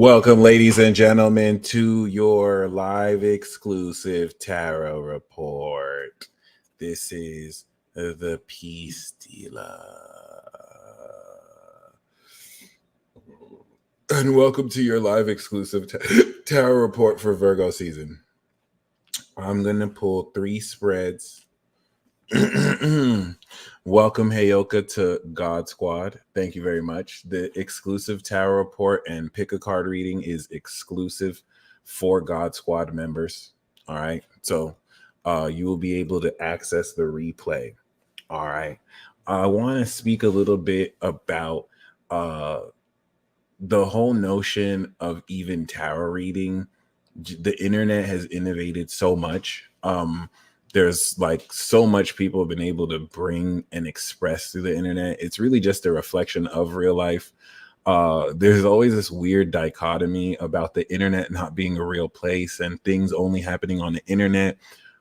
Welcome, ladies and gentlemen, to your live exclusive tarot report. This is the Peace Dealer. And welcome to your live exclusive tarot report for Virgo season. I'm going to pull 3 spreads. Welcome, Heyoka, to God Squad. Thank you very much. The exclusive tarot report and pick a card reading is exclusive for God Squad members. All right. So you will be able to access the replay. All right. I want to speak a little bit about the whole notion of even tarot reading. The internet has innovated so much. There's like so much people have been able to bring and express through the internet. It's really just a reflection of real life. There's always this weird dichotomy about the internet not being a real place and things only happening on the internet,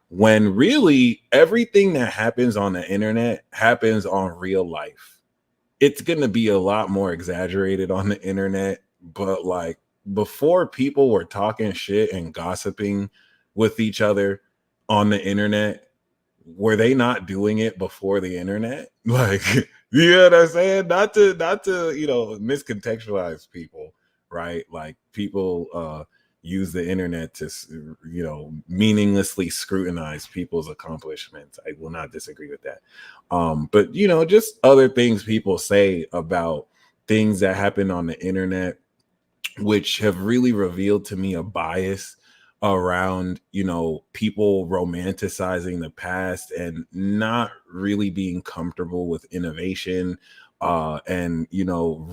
when really everything that happens on the internet happens on real life. It's going to be a lot more exaggerated on the internet, but like before, people were talking shit and gossiping with each other on the internet. Were they not doing it before the internet? Like, you know what I'm saying? Not to miscontextualize people, right? Like people use the internet to meaninglessly scrutinize people's accomplishments. I will not disagree with that. But just other things people say about things that happen on the internet, which have really revealed to me a bias around people romanticizing the past and not really being comfortable with innovation and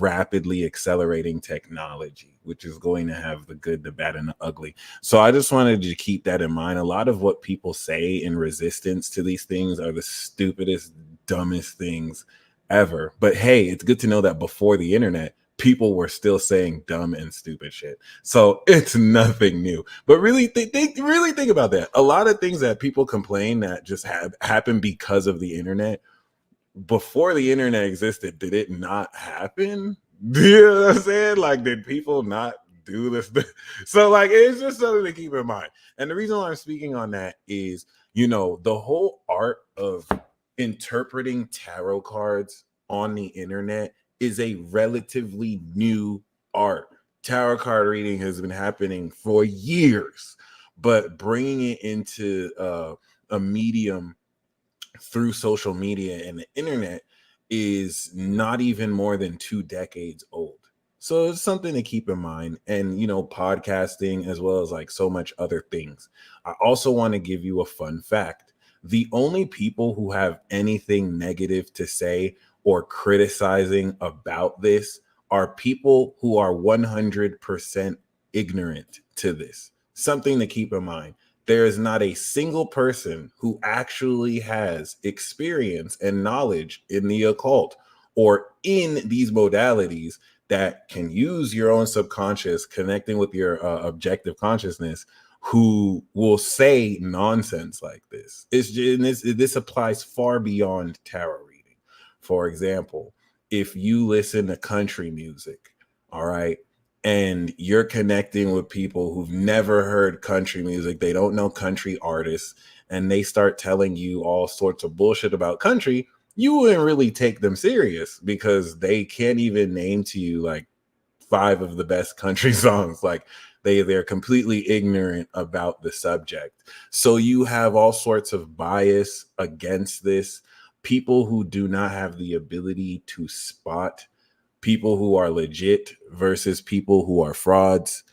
rapidly accelerating technology, which is going to have the good, the bad, and the ugly. So I just wanted to keep that in mind. A lot of what people say in resistance to these things are the stupidest, dumbest things ever. But hey, it's good to know that before the internet, people were still saying dumb and stupid shit. So it's nothing new. But really think about that. A lot of things that people complain that just have happened because of the internet, before the internet existed, did it not happen? You know what I'm saying? Like, did people not do this? So like, it's just something to keep in mind. And the reason why I'm speaking on that is, the whole art of interpreting tarot cards on the internet is a relatively new art. Tarot card reading has been happening for years, but bringing it into a medium through social media and the internet is not even more than 2 decades old. So it's something to keep in mind. And podcasting, as well as like so much other things. I also want to give you a fun fact. The only people who have anything negative to say or criticizing about this are people who are 100% ignorant to this. Something to keep in mind. There is not a single person who actually has experience and knowledge in the occult or in these modalities that can use your own subconscious connecting with your objective consciousness, who will say nonsense like this. This applies far beyond tarot reading. For example, if you listen to country music, all right, and you're connecting with people who've never heard country music, they don't know country artists, and they start telling you all sorts of bullshit about country, you wouldn't really take them serious because they can't even name to you like 5 of the best country songs. Like they're completely ignorant about the subject. So you have all sorts of bias against this. People who do not have the ability to spot people who are legit versus people who are frauds.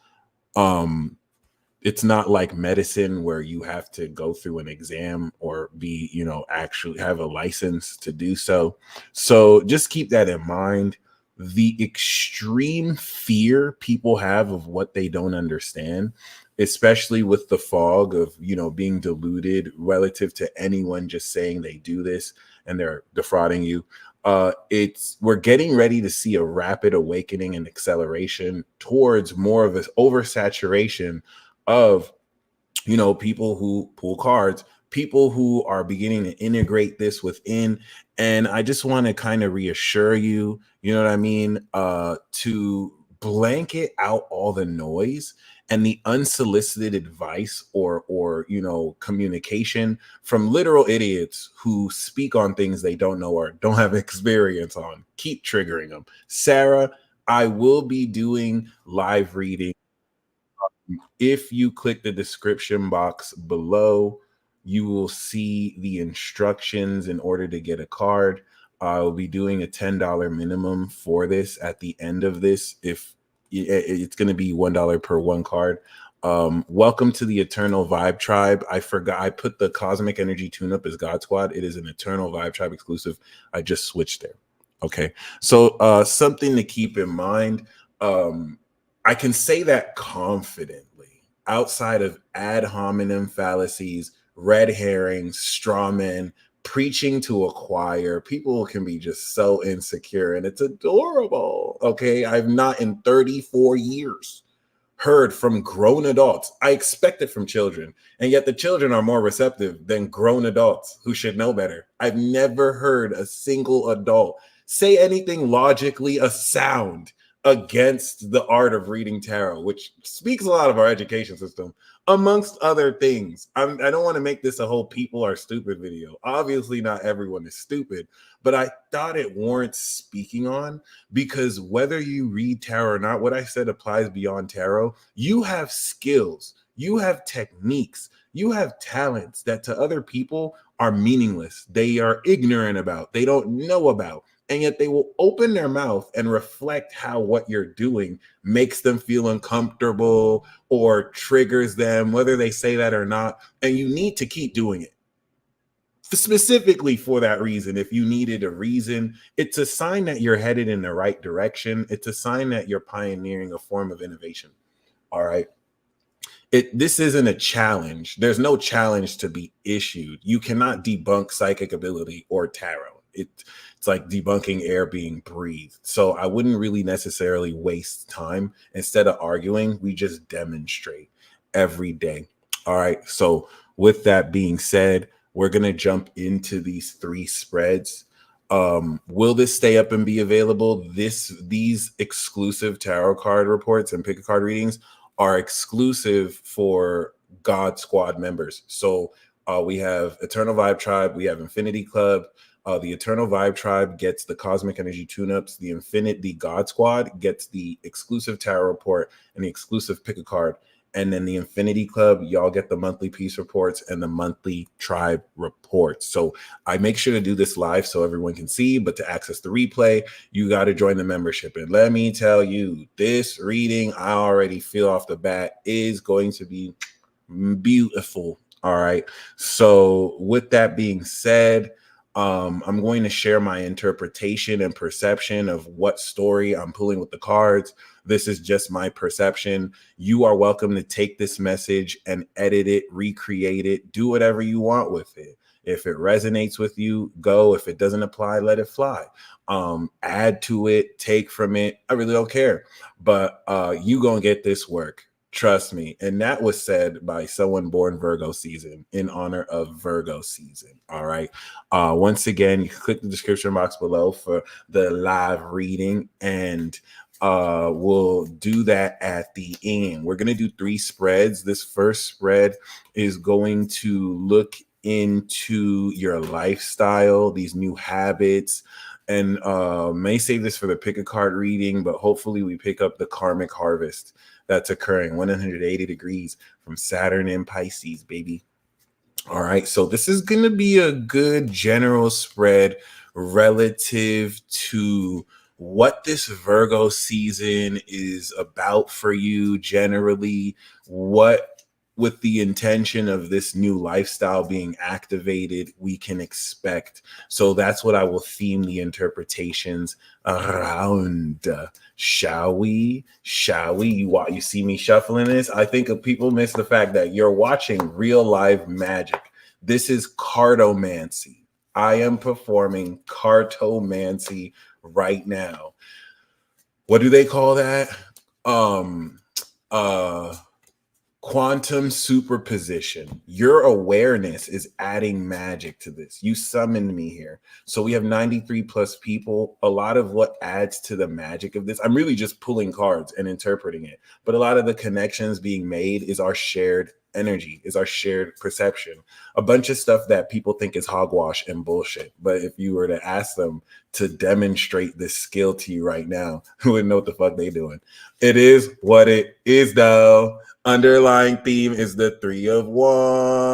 It's not like medicine where you have to go through an exam or be, actually have a license to do so. So just keep that in mind. The extreme fear people have of what they don't understand, especially with the fog of, being deluded relative to anyone just saying they do this and they're defrauding you. We're getting ready to see a rapid awakening and acceleration towards more of this oversaturation of people who pull cards, people who are beginning to integrate this within. And I just want to kind of reassure you, you know what I mean, to blanket out all the noise and the unsolicited advice or communication from literal idiots who speak on things they don't know or don't have experience on. Keep triggering them. Sarah, I will be doing live reading. If you click the description box below, you will see the instructions in order to get a card. I will be doing a $10 minimum for this at the end of this. If it's going to be $1 per one card. Welcome to the Eternal Vibe Tribe. I forgot I put the Cosmic Energy Tune Up as God Squad. It is an Eternal Vibe Tribe exclusive. I just switched there. Okay, so something to keep in mind. I can say that confidently, outside of ad hominem fallacies, red herrings, straw men, preaching to a choir. People can be just so insecure, and it's adorable. Okay, I've not in 34 years heard from grown adults. I expect it from children, and yet the children are more receptive than grown adults who should know better. I've never heard a single adult say anything logically sound against the art of reading tarot, which speaks a lot of our education system, amongst other things. I don't want to make this a whole people are stupid video. Obviously, not everyone is stupid, but I thought it warrants speaking on because whether you read tarot or not, what I said applies beyond tarot. You have skills, you have techniques, you have talents that to other people are meaningless. They are ignorant about, they don't know about. And yet they will open their mouth and reflect how what you're doing makes them feel uncomfortable or triggers them, whether they say that or not. And you need to keep doing it. Specifically for that reason, if you needed a reason, it's a sign that you're headed in the right direction. It's a sign that you're pioneering a form of innovation. All right. This isn't a challenge. There's no challenge to be issued. You cannot debunk psychic ability or tarot. It's like debunking air being breathed. So I wouldn't really necessarily waste time. Instead of arguing, we just demonstrate every day. All right. So with that being said, we're going to jump into these three spreads. Will this stay up and be available? These exclusive tarot card reports and pick a card readings are exclusive for God Squad members. So we have Eternal Vibe Tribe, we have Infinity Club. The Eternal Vibe Tribe gets the Cosmic Energy Tune-Ups. The God Squad gets the exclusive tarot report and the exclusive pick a card. And then the Infinity Club, y'all get the monthly peace reports and the monthly tribe reports. So I make sure to do this live so everyone can see, but to access the replay, you got to join the membership. And let me tell you, this reading, I already feel off the bat, is going to be beautiful. All right. So with that being said, I'm going to share my interpretation and perception of what story I'm pulling with the cards. This is just my perception. You are welcome to take this message and edit it, recreate it, do whatever you want with it. If it resonates with you, go. If it doesn't apply, let it fly. Add to it, take from it. I really don't care. But you gonna get this work. Trust me. And that was said by someone born Virgo season in honor of Virgo season. All right. Once again, you can click the description box below for the live reading, and we'll do that at the end. We're going to do three spreads. This first spread is going to look into your lifestyle, these new habits, and may save this for the pick a card reading, but hopefully we pick up the karmic harvest that's occurring 180 degrees from Saturn in Pisces, baby. All right, so this is going to be a good general spread relative to what this Virgo season is about for you generally, what with the intention of this new lifestyle being activated, we can expect. So that's what I will theme the interpretations around. Shall we? You see me shuffling this? I think people miss the fact that you're watching real live magic. This is cartomancy. I am performing cartomancy right now. What do they call that? quantum superposition. Your awareness is adding magic to this. You summoned me here. So we have 93 plus people. A lot of what adds to the magic of this, I'm really just pulling cards and interpreting it. But a lot of the connections being made is our shared energy, is our shared perception. A bunch of stuff that people think is hogwash and bullshit. But if you were to ask them to demonstrate this skill to you right now, who would know what the fuck they doing? It is what it is, though. Underlying theme is the Three of Wands.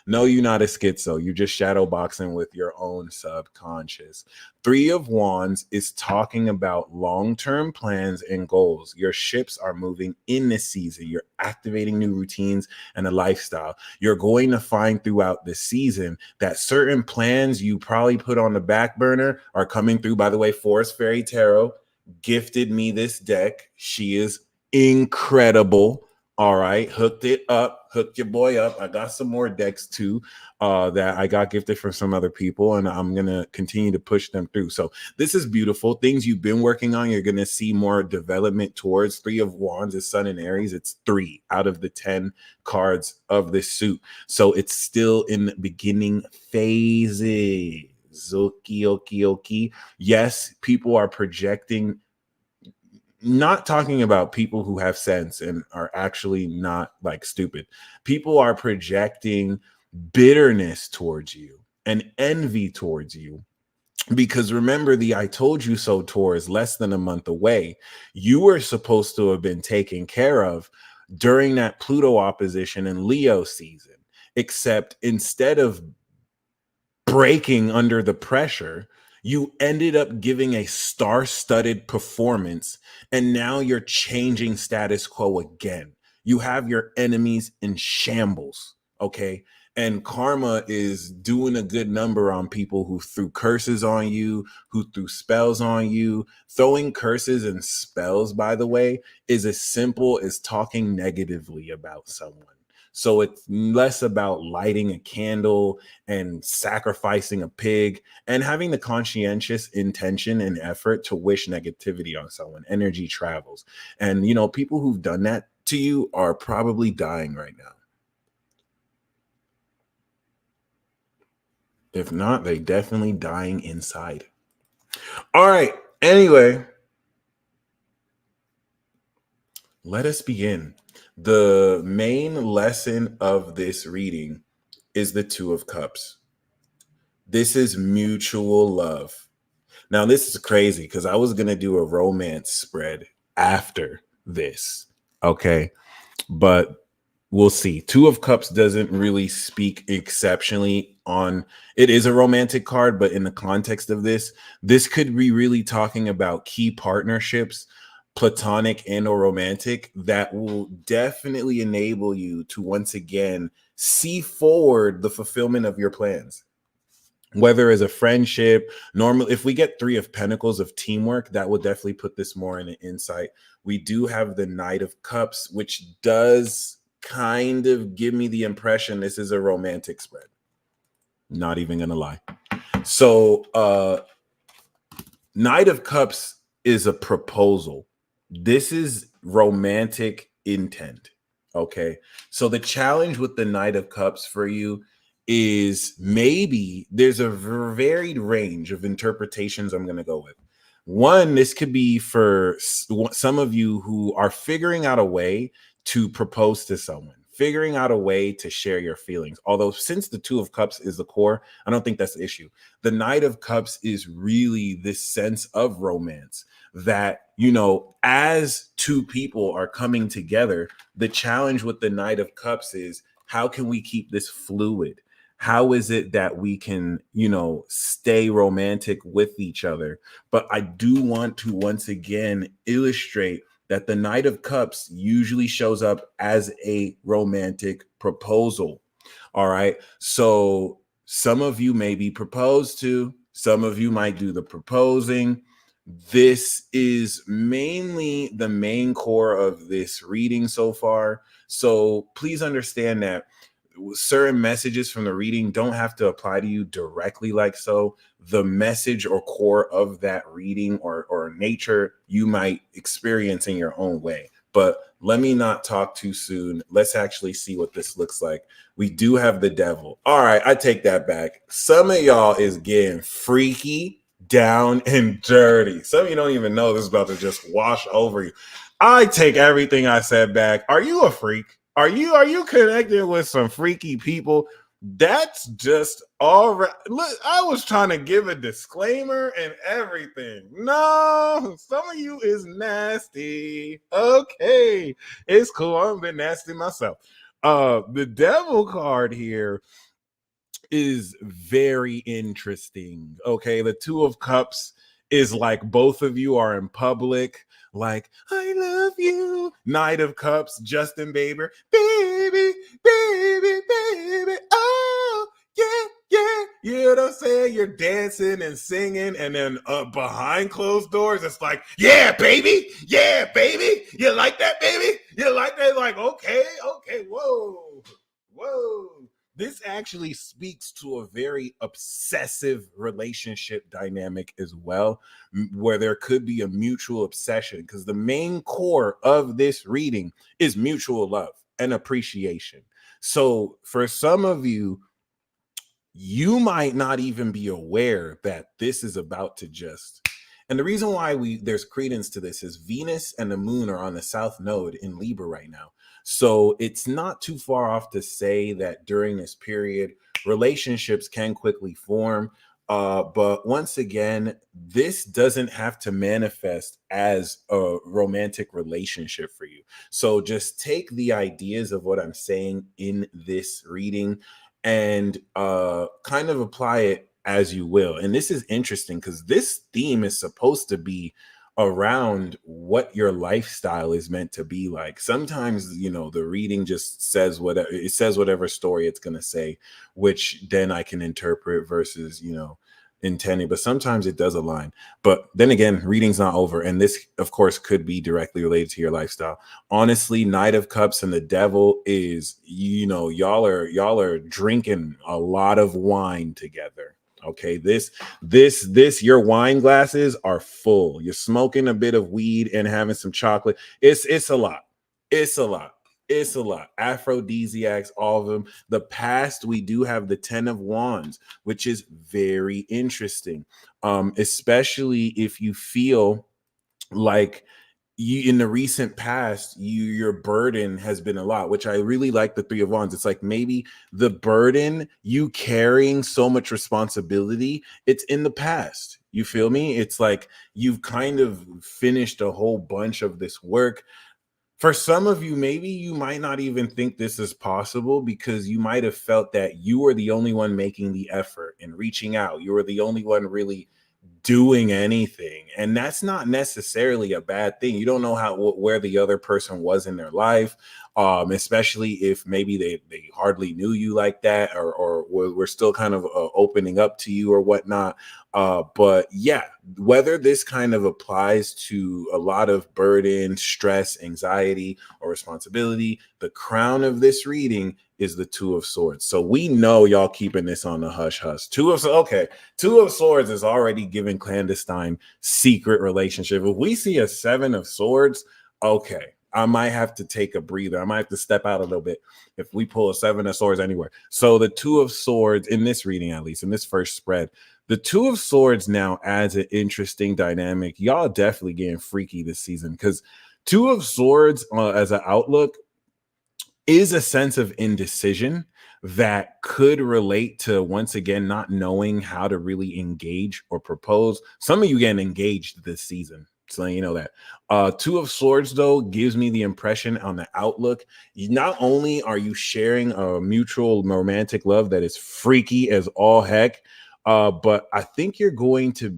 No, you're not a schizo. You're just shadow boxing with your own subconscious. Three of Wands is talking about long-term plans and goals. Your ships are moving in this season. You're activating new routines and a lifestyle. You're going to find throughout this season that certain plans you probably put on the back burner are coming through. By the way, Forest Fairy Tarot gifted me this deck. She is incredible. All right, hooked your boy up. I got some more decks too that I got gifted from some other people, and I'm gonna continue to push them through. So this is beautiful. Things you've been working on, you're gonna see more development towards. Three of Wands is Sun and Aries. It's 3 out of the 10 cards of this suit, so it's still in the beginning phases. Okie. Yes, people are projecting, not talking about people who have sense and are actually not like stupid. People are projecting bitterness towards you and envy towards you. Because remember, the I told you so tour is less than a month away. You were supposed to have been taken care of during that Pluto opposition in Leo season. Except instead of breaking under the pressure, you ended up giving a star-studded performance, and now you're changing status quo again. You have your enemies in shambles, okay? And karma is doing a good number on people who threw curses on you, who threw spells on you. Throwing curses and spells, by the way, is as simple as talking negatively about someone. So it's less about lighting a candle and sacrificing a pig and having the conscientious intention and effort to wish negativity on someone. Energy travels. And, you know, people who've done that to you are probably dying right now. If not, they definitely dying inside. All right. Anyway, let us begin. The main lesson of this reading is the Two of Cups. This is mutual love. Now, this is crazy because I was going to do a romance spread after this. Okay. But we'll see. Two of Cups doesn't really speak exceptionally on, it is a romantic card, but in the context of this could be really talking about key partnerships, platonic and or romantic, that will definitely enable you to once again see forward the fulfillment of your plans. Whether as a friendship, normally, if we get Three of Pentacles of teamwork, that will definitely put this more in an insight. We do have the Knight of Cups, which does kind of give me the impression this is a romantic spread. Not even gonna lie. So Knight of Cups is a proposal. This is romantic intent. Okay. So the challenge with the Knight of Cups for you is maybe there's a varied range of interpretations I'm going to go with. One, this could be for some of you who are figuring out a way to propose to someone, figuring out a way to share your feelings. Although since the Two of Cups is the core, I don't think that's the issue. The Knight of Cups is really this sense of romance that, you know, as two people are coming together, the challenge with the Knight of Cups is how can we keep this fluid? How is it that we can, you know, stay romantic with each other? But I do want to once again illustrate that the Knight of Cups usually shows up as a romantic proposal. All right. So some of you may be proposed to, some of you might do the proposing. This is mainly the main core of this reading so far. So please understand that certain messages from the reading don't have to apply to you directly like so. The message or core of that reading or nature you might experience in your own way. But let me not talk too soon. Let's actually see what this looks like. We do have the devil. All right, I take that back. Some of y'all is getting freaky, down, and dirty. Some of you don't even know this is about to just wash over you. I take everything I said back. Are you a freak? Are you connected with some freaky people? That's just all right. Look, I was trying to give a disclaimer and everything. No, some of you is nasty. Okay, it's cool. I'm a bit nasty myself. The devil card here is very interesting. Okay, the Two of Cups is like both of you are in public, like, I love you. Knight of Cups, Justin Bieber, baby, baby, baby, oh, yeah, yeah. You know what I'm saying? You're dancing and singing, and then behind closed doors, it's like, yeah, baby, yeah, baby. You like that, baby? You like that? Like, okay, whoa, whoa. This actually speaks to a very obsessive relationship dynamic as well, where there could be a mutual obsession, because the main core of this reading is mutual love and appreciation. So for some of you, you might not even be aware that this is about to just, and the reason why there's credence to this is Venus and the moon are on the south node in Libra right now. So it's not too far off to say that during this period, relationships can quickly form. But once again, this doesn't have to manifest as a romantic relationship for you. So just take the ideas of what I'm saying in this reading and kind of apply it as you will. And this is interesting because this theme is supposed to be around what your lifestyle is meant to be like. Sometimes, the reading just says whatever story it's going to say, which then I can interpret versus, intending, but sometimes it does align. But then again, reading's not over, and this of course could be directly related to your lifestyle. Honestly, Knight of Cups and the devil is, y'all are drinking a lot of wine together. Okay, this your wine glasses are full. You're smoking a bit of weed and having some chocolate. It's a lot. It's a lot. It's a lot. Aphrodisiacs, all of them. The past, we do have the 10 of Wands, which is very interesting. Especially if you feel like you in the recent past, your burden has been a lot, which I really like the 3 of Wands. It's like maybe the burden, you carrying so much responsibility, it's in the past. You feel me? It's like you've kind of finished a whole bunch of this work. For some of you, maybe you might not even think this is possible because you might have felt that you were the only one making the effort and reaching out. You were the only one really doing anything, and that's not necessarily a bad thing. You don't know where the other person was in their life, especially if maybe they hardly knew you like that, or we're still kind of opening up to you or whatnot. But yeah, whether this kind of applies to a lot of burden, stress, anxiety, or responsibility, the crown of this reading is the 2 of Swords. So we know y'all keeping this on the hush hush. Two of Swords is already giving clandestine secret relationship. If we see a 7 of Swords, okay, I might have to take a breather. I might have to step out a little bit if we pull a 7 of Swords anywhere. So the 2 of Swords in this reading, at least in this first spread, the 2 of Swords now adds an interesting dynamic. Y'all definitely getting freaky this season because 2 of Swords as an outlook is a sense of indecision that could relate to, once again, not knowing how to really engage or propose. Some of you getting engaged this season, so you know that. 2 of Swords, though, gives me the impression on the outlook, not only are you sharing a mutual romantic love that is freaky as all heck, but I think you're going to,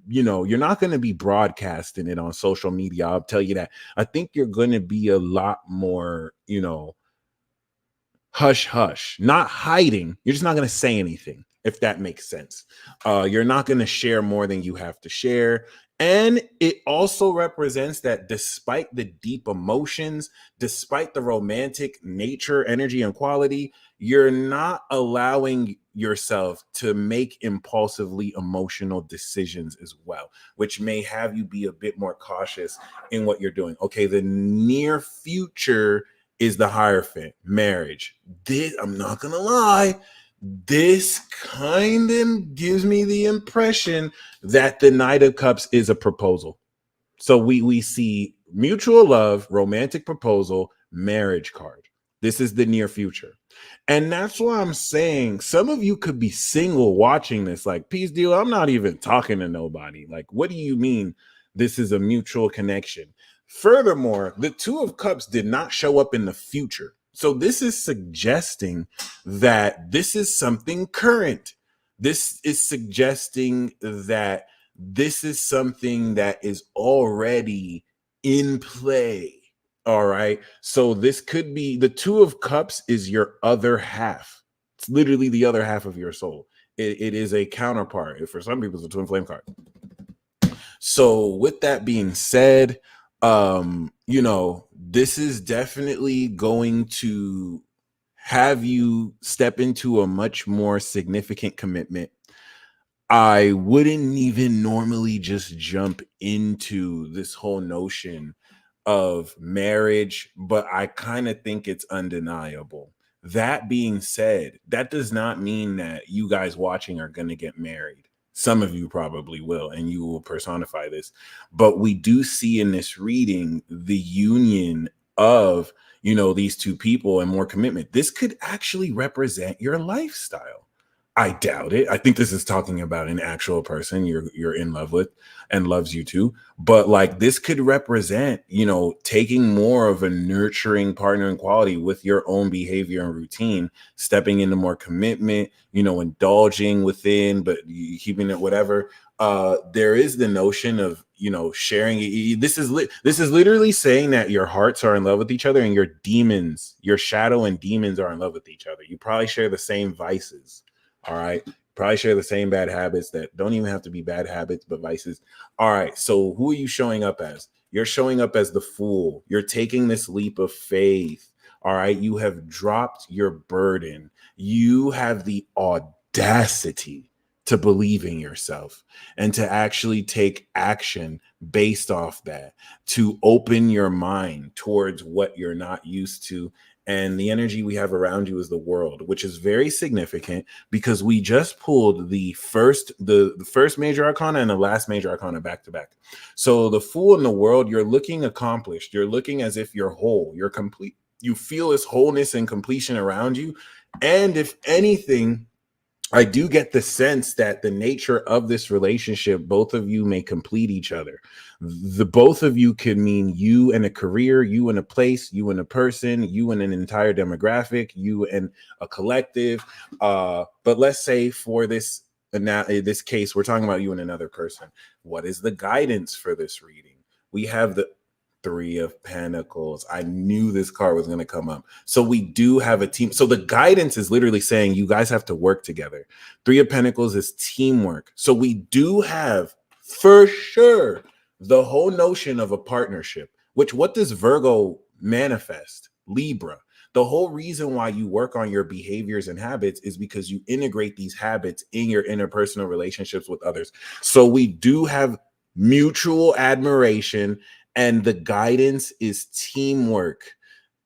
you're not going to be broadcasting it on social media. I'll tell you that. I think you're going to be a lot more, hush hush, not hiding. You're just not going to say anything, if that makes sense. You're not going to share more than you have to share. And it also represents that despite the deep emotions, despite the romantic nature, energy, and quality, you're not allowing yourself to make impulsively emotional decisions as well, which may have you be a bit more cautious in what you're doing. Okay, the near future is the Hierophant, marriage. This, I'm not gonna lie, this kind of gives me the impression that the Knight of Cups is a proposal. So we see mutual love, romantic proposal, marriage card. This is the near future. And that's why I'm saying some of you could be single watching this, like, peace deal, I'm not even talking to nobody. Like, what do you mean this is a mutual connection? Furthermore, the Two of Cups did not show up in the future. So this is suggesting that this is something current. This is suggesting that this is something that is already in play. All right. So this could be the Two of Cups is your other half. It's literally the other half of your soul. It is a counterpart. For some people, it's a twin flame card. So with that being said, this is definitely going to have you step into a much more significant commitment. I wouldn't even normally just jump into this whole notion of marriage, but I kind of think it's undeniable. That being said, that does not mean that you guys watching are going to get married. Some of you probably will, and you will personify this. But we do see in this reading the union of, these two people and more commitment. This could actually represent your lifestyle. I doubt it. I think this is talking about an actual person you're in love with and loves you too. But like this could represent, taking more of a nurturing partnering quality with your own behavior and routine, stepping into more commitment, indulging within, but keeping it whatever. There is the notion of, sharing. This is literally saying that your hearts are in love with each other and your demons, your shadow and demons are in love with each other. You probably share the same vices. All right. Probably share the same bad habits that don't even have to be bad habits, but vices. All right. So who are you showing up as? You're showing up as the Fool. You're taking this leap of faith. All right. You have dropped your burden. You have the audacity to believe in yourself and to actually take action based off that, to open your mind towards what you're not used to. And the energy we have around you is the World, which is very significant because we just pulled the first major arcana and the last major arcana back to back. So the Fool and the World, you're looking accomplished. You're looking as if you're whole, you're complete. You feel this wholeness and completion around you. And if anything, I do get the sense that the nature of this relationship, both of you may complete each other. The both of you could mean you and a career, you and a place, you and a person, you and an entire demographic, you and a collective. But let's say for this case, we're talking about you and another person. What is the guidance for this reading? We have the Three of Pentacles. I knew this card was going to come up. So we do have a team. So the guidance is literally saying you guys have to work together. Three of Pentacles is teamwork. So we do have for sure the whole notion of a partnership, which what does Virgo manifest? Libra. The whole reason why you work on your behaviors and habits is because you integrate these habits in your interpersonal relationships with others. So we do have mutual admiration, and the guidance is teamwork.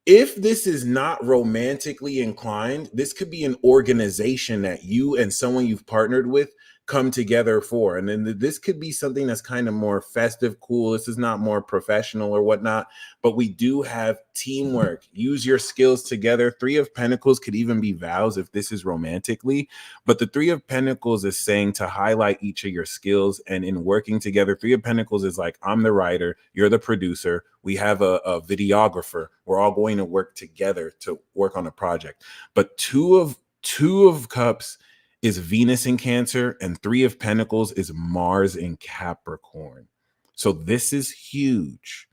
If this is not romantically inclined, this could be an organization that you and someone you've partnered with come together for. And then this could be something that's kind of more festive, cool. This is not more professional or whatnot, but we do have teamwork. Use your skills together. Three of Pentacles could even be vows if this is romantically, but the Three of Pentacles is saying to highlight each of your skills. And in working together, Three of Pentacles is like, I'm the writer, you're the producer, we have a videographer, we're all going to work together to work on a project. But two of Cups is Venus in Cancer, and Three of Pentacles is Mars in Capricorn. So this is huge.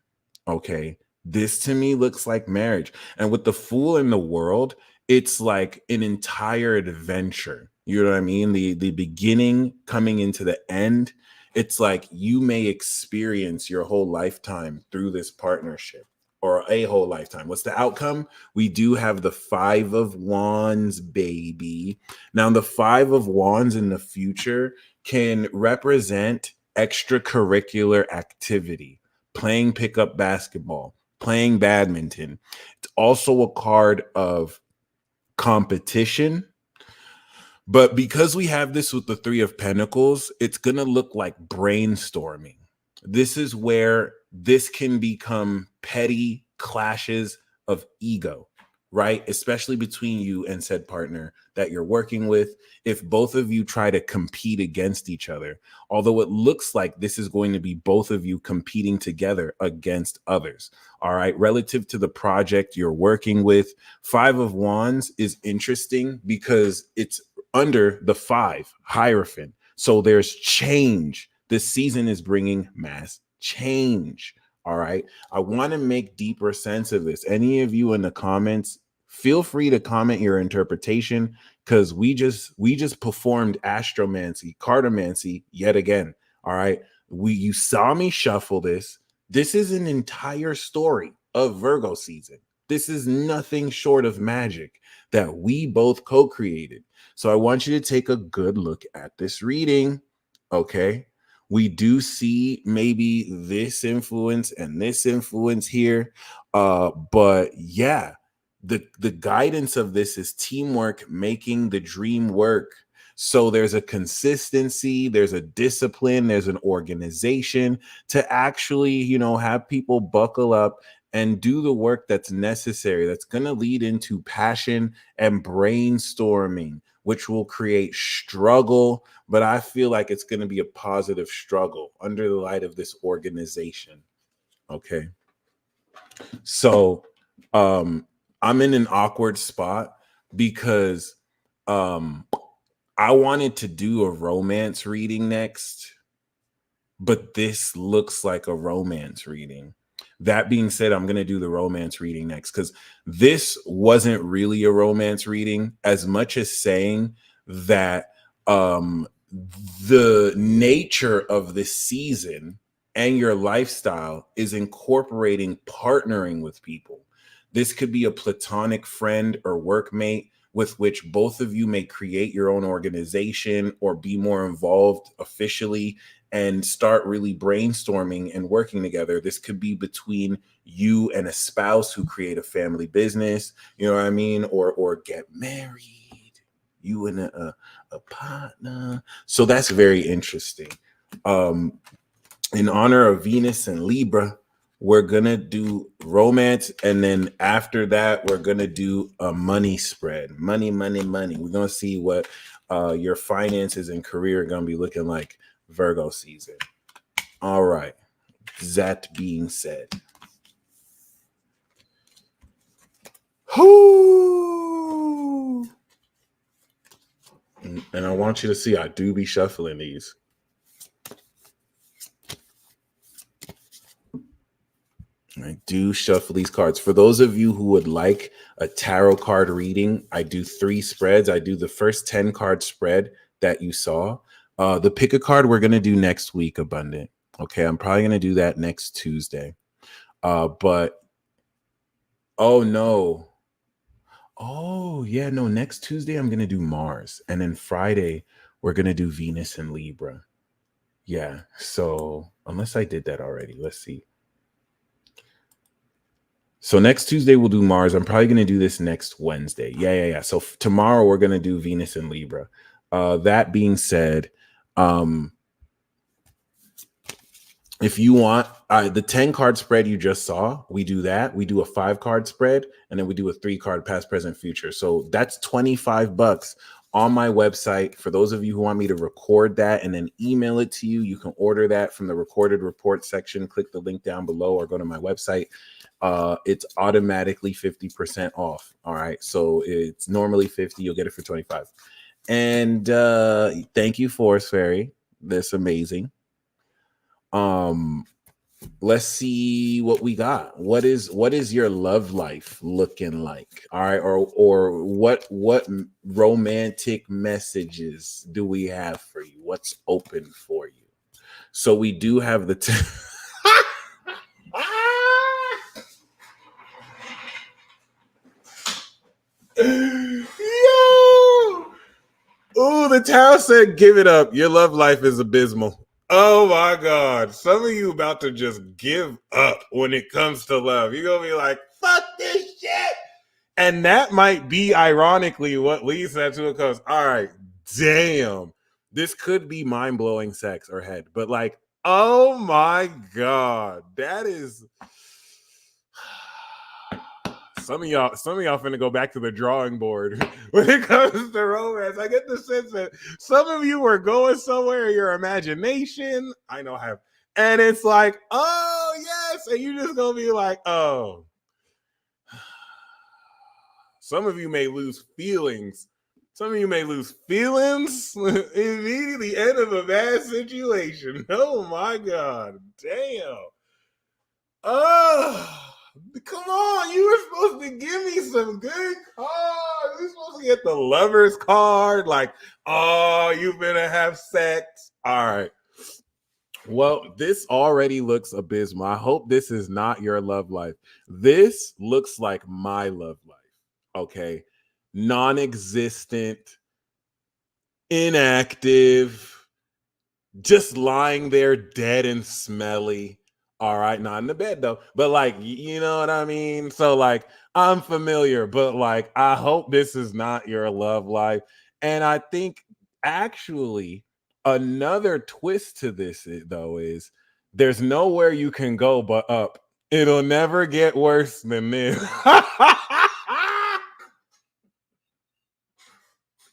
Okay. This to me looks like marriage. And with the Fool in the World, it's like an entire adventure. You know what I mean? The beginning coming into the end. It's like you may experience your whole lifetime through this partnership. or a whole lifetime. What's the outcome? We do have the Five of Wands, baby. Now, the Five of Wands in the future can represent extracurricular activity, playing pickup basketball, playing badminton. It's also a card of competition. But because we have this with the Three of Pentacles, it's going to look like brainstorming. This is where this can become petty clashes of ego, right? Especially between you and said partner that you're working with. If both of you try to compete against each other, although it looks like this is going to be both of you competing together against others. All right. Relative to the project you're working with, Five of Wands is interesting because it's under the 5 Hierophant. So there's change. This season is bringing mass change. All right. I want to make deeper sense of this. Any of you in the comments, feel free to comment your interpretation, because we just performed astromancy, cartomancy yet again. All right. You saw me shuffle this. This is an entire story of Virgo season. This is nothing short of magic that we both co-created. So I want you to take a good look at this reading. Okay. We do see maybe this influence and this influence here. But yeah, the guidance of this is teamwork, making the dream work. So there's a consistency, there's a discipline, there's an organization to actually, have people buckle up and do the work that's necessary. That's going to lead into passion and brainstorming, which will create struggle. But I feel like it's going to be a positive struggle under the light of this organization. Okay. So I'm in an awkward spot because I wanted to do a romance reading next, but this looks like a romance reading. That being said, I'm going to do the romance reading next, because this wasn't really a romance reading as much as saying that the nature of this season and your lifestyle is incorporating partnering with people. This could be a platonic friend or workmate with which both of you may create your own organization or be more involved officially and start really brainstorming and working together. This could be between you and a spouse who create a family business, you know what I mean? Or get married, you and a partner. So that's very interesting. In honor of Venus and Libra, we're going to do romance. And then after that, we're going to do a money spread. Money. We're going to see what your finances and career are going to be looking like Virgo season. All right. That being said, and I want you to see, I do be shuffling these. I do shuffle these cards. For those of you who would like a tarot card reading, I do 3 spreads. I do the first 10 card spread that you saw. The pick a card we're going to do next week, Abundant. Okay, I'm probably going to do that next Tuesday. But, oh no. Oh, yeah, no, next Tuesday I'm going to do Mars. And then Friday, we're going to do Venus and Libra. Yeah, so unless I did that already, let's see. So next Tuesday we'll do Mars. I'm probably going to do this next Wednesday. Yeah. So tomorrow we're going to do Venus and Libra. That being said, if you want the 10 card spread you just saw, we do that. We do a 5 card spread, and then we do a 3 card past, present, future. So that's $25 on my website. For those of you who want me to record that and then email it to you, you can order that from the recorded report section. Click the link down below or go to my website. It's automatically 50% off. All right. So it's normally 50. You'll get it for 25. And thank you, Forest Fairy. That's amazing. Let's see what we got. What is your love life looking like? All right. Or what romantic messages do we have for you? What's open for you? So we do have the Yo! Ooh, the town said, give it up. Your love life is abysmal. Oh my God. Some of you about to just give up when it comes to love. You're going to be like, fuck this shit. And that might be ironically what leads that to a cause. All right, damn. This could be mind-blowing sex or head, but like, oh my God. That is some of y'all finna go back to the drawing board when it comes to romance. I get the sense that some of you are going somewhere in your imagination. I know I have. And it's like, oh yes. And you just gonna be like, oh. Some of you may lose feelings. Some of you may lose feelings immediately end of a bad situation. Oh my God. Damn. Oh, come on. You were supposed to give me some good cards. You were supposed to get the lover's card. Like, oh, you're going to have sex. All right. Well, this already looks abysmal. I hope this is not your love life. This looks like my love life. Okay. Non-existent, inactive, just lying there dead and smelly. All right, not in the bed though, but like, you know what I mean? So like, I'm familiar, but like, I hope this is not your love life. And I think actually another twist to this though is there's nowhere you can go but up. It'll never get worse than this.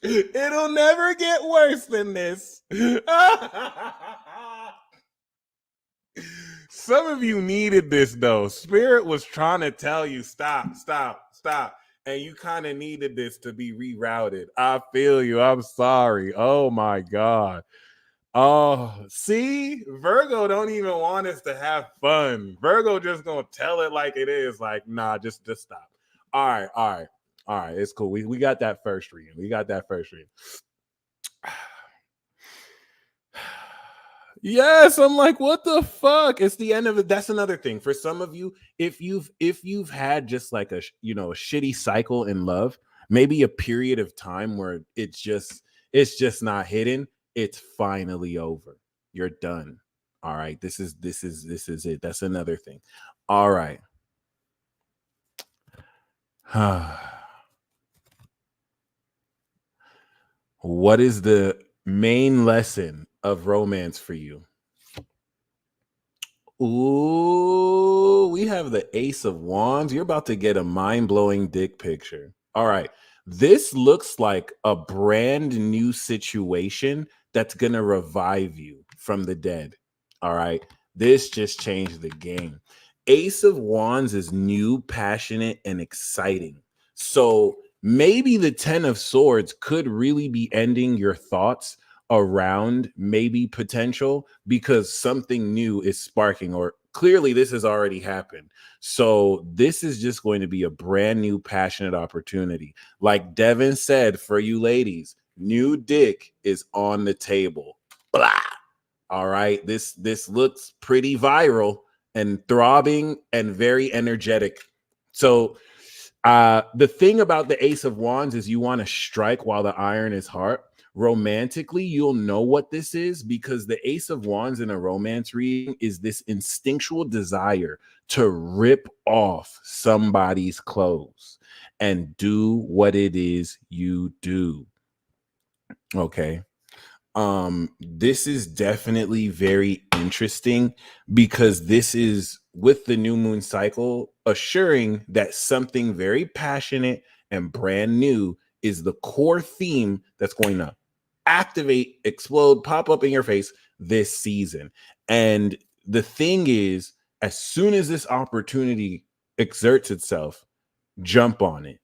It'll never get worse than this. Some of you needed this though. Spirit was trying to tell you stop, stop, stop. And you kind of needed this to be rerouted. I feel you. I'm sorry. Oh my God. Oh, see, Virgo don't even want us to have fun. Virgo just gonna tell it like it is. Like, nah, just stop. All right, all right, all right. It's cool. We got that first reading. We got that first reading. Yes, I'm like, what the fuck? It's the end of it. That's another thing. For some of you, if you've had just like a a shitty cycle in love, maybe a period of time where it's just not hidden, it's finally over. You're done. All right. This is it. That's another thing. All right. What is the main lesson of romance for you? Ooh, we have the Ace of Wands. You're about to get a mind-blowing dick picture. All right. This looks like a brand new situation that's going to revive you from the dead. All right. This just changed the game. Ace of Wands is new, passionate, and exciting. So maybe the Ten of Swords could really be ending your thoughts around maybe potential because something new is sparking, or clearly this has already happened. So this is just going to be a brand new passionate opportunity. Like Devin said, for you ladies, new dick is on the table. Blah. All right. This looks pretty viral and throbbing and very energetic. So the thing about the Ace of Wands is you want to strike while the iron is hot. Romantically, you'll know what this is because the Ace of Wands in a romance reading is this instinctual desire to rip off somebody's clothes and do what it is you do. Okay. This is definitely very interesting because this is with the new moon cycle assuring that something very passionate and brand new is the core theme that's going to activate, explode, pop up in your face this season. And the thing is, as soon as this opportunity exerts itself, jump on it.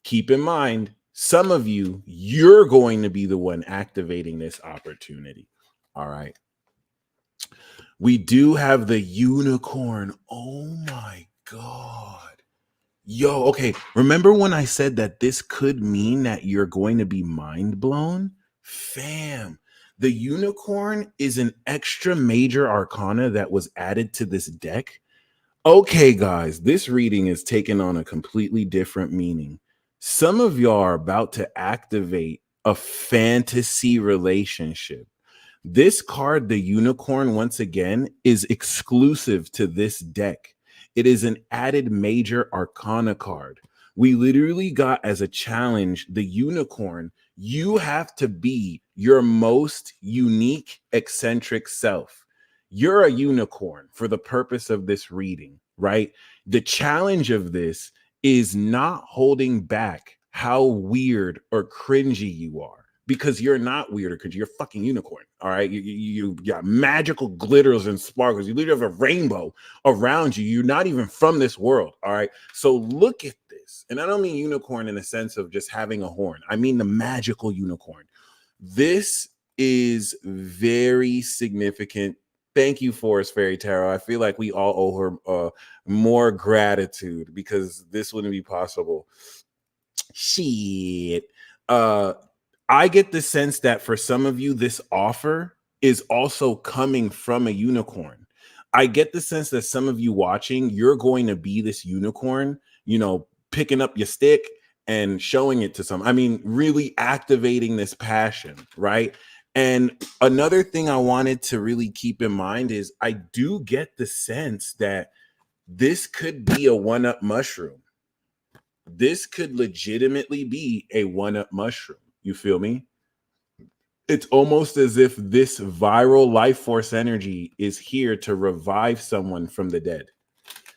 Keep in mind, some of you're going to be the one activating this opportunity. All right. We do have the unicorn. Oh my God. Yo, okay. Remember when I said that this could mean that you're going to be mind blown? Fam, the unicorn is an extra major arcana that was added to this deck. Okay, guys, this reading is taking on a completely different meaning. Some of y'all are about to activate a fantasy relationship. This card, the unicorn, once again, is exclusive to this deck. It is an added major arcana card. We literally got as a challenge the unicorn. You have to be your most unique, eccentric self. You're a unicorn for the purpose of this reading, right? The challenge of this is not holding back how weird or cringy you are, because you're not weirder, because you're a fucking unicorn. All right. You got magical glitters and sparkles. You literally have a rainbow around you. You're not even from this world. All right. So look at this. And I don't mean unicorn in the sense of just having a horn. I mean the magical unicorn. This is very significant. Thank you, Forest Fairy Tarot. I feel like we all owe her more gratitude, because this wouldn't be possible. Shit. I get the sense that for some of you, this offer is also coming from a unicorn. I get the sense that some of you watching, you're going to be this unicorn, picking up your stick and showing it to some. I mean, really activating this passion, right? And another thing I wanted to really keep in mind is I do get the sense that this could be a one-up mushroom. This could legitimately be a one-up mushroom. You feel me? It's almost as if this viral life force energy is here to revive someone from the dead.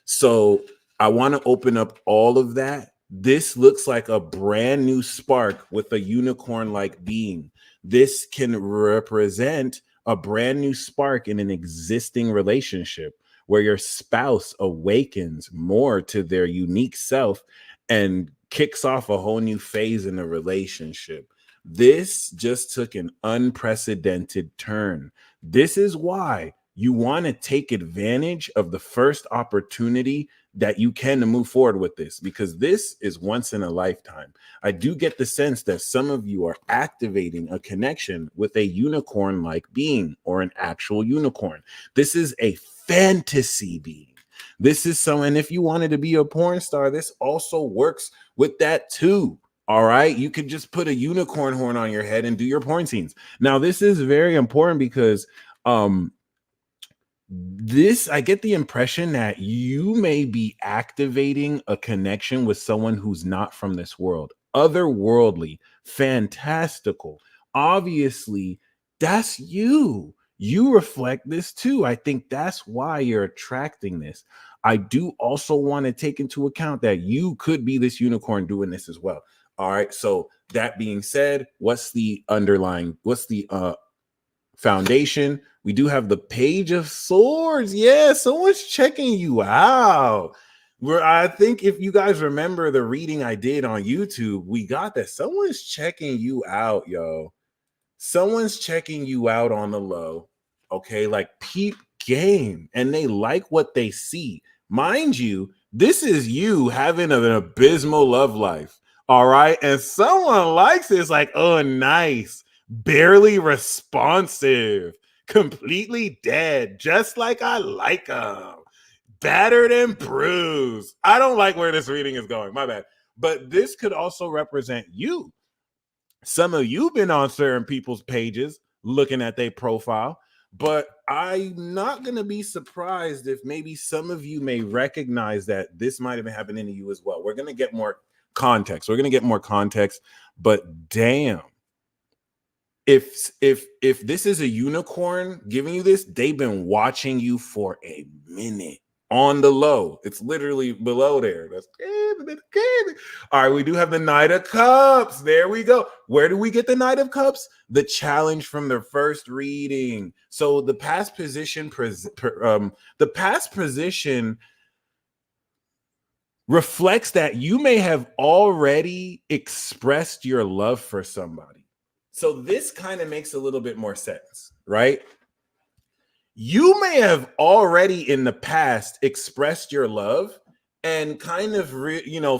So I want to open up all of that. This looks like a brand new spark with a unicorn-like being. This can represent a brand new spark in an existing relationship where your spouse awakens more to their unique self and kicks off a whole new phase in the relationship. This just took an unprecedented turn. This is why you want to take advantage of the first opportunity that you can to move forward with this, because this is once in a lifetime. I do get the sense that some of you are activating a connection with a unicorn-like being or an actual unicorn. This is a fantasy being. This is someone, if you wanted to be a porn star, this also works with that too. All right. You could just put a unicorn horn on your head and do your porn scenes. Now, this is very important because I get the impression that you may be activating a connection with someone who's not from this world, otherworldly, fantastical. Obviously, that's you. You reflect this too. I think that's why you're attracting this. I do also want to take into account that you could be this unicorn doing this as well. All right. So that being said, what's the foundation? We do have the Page of Swords. Yeah, someone's checking you out. I think if you guys remember the reading I did on YouTube, we got that. Someone's checking you out, yo. Someone's checking you out on the low. Okay, like peep game, and they like what they see. Mind you, this is you having an abysmal love life. All right, and someone likes it. It's like, oh, nice. Barely responsive, completely dead, just like I like them. Battered and bruised. I don't like where this reading is going. My bad. But this could also represent you. Some of you been on certain people's pages looking at their profile, but I'm not going to be surprised if maybe some of you may recognize that this might have been happening to you as well. We're going to get more context. But damn, if this is a unicorn giving you this, they've been watching you for a minute on the low. It's literally below there. That's good. All right, we do have the Knight of Cups. There we go. Where do we get the Knight of Cups? The challenge from the first reading. So the past position reflects that you may have already expressed your love for somebody. So this kind of makes a little bit more sense, right? You may have already in the past expressed your love and kind of,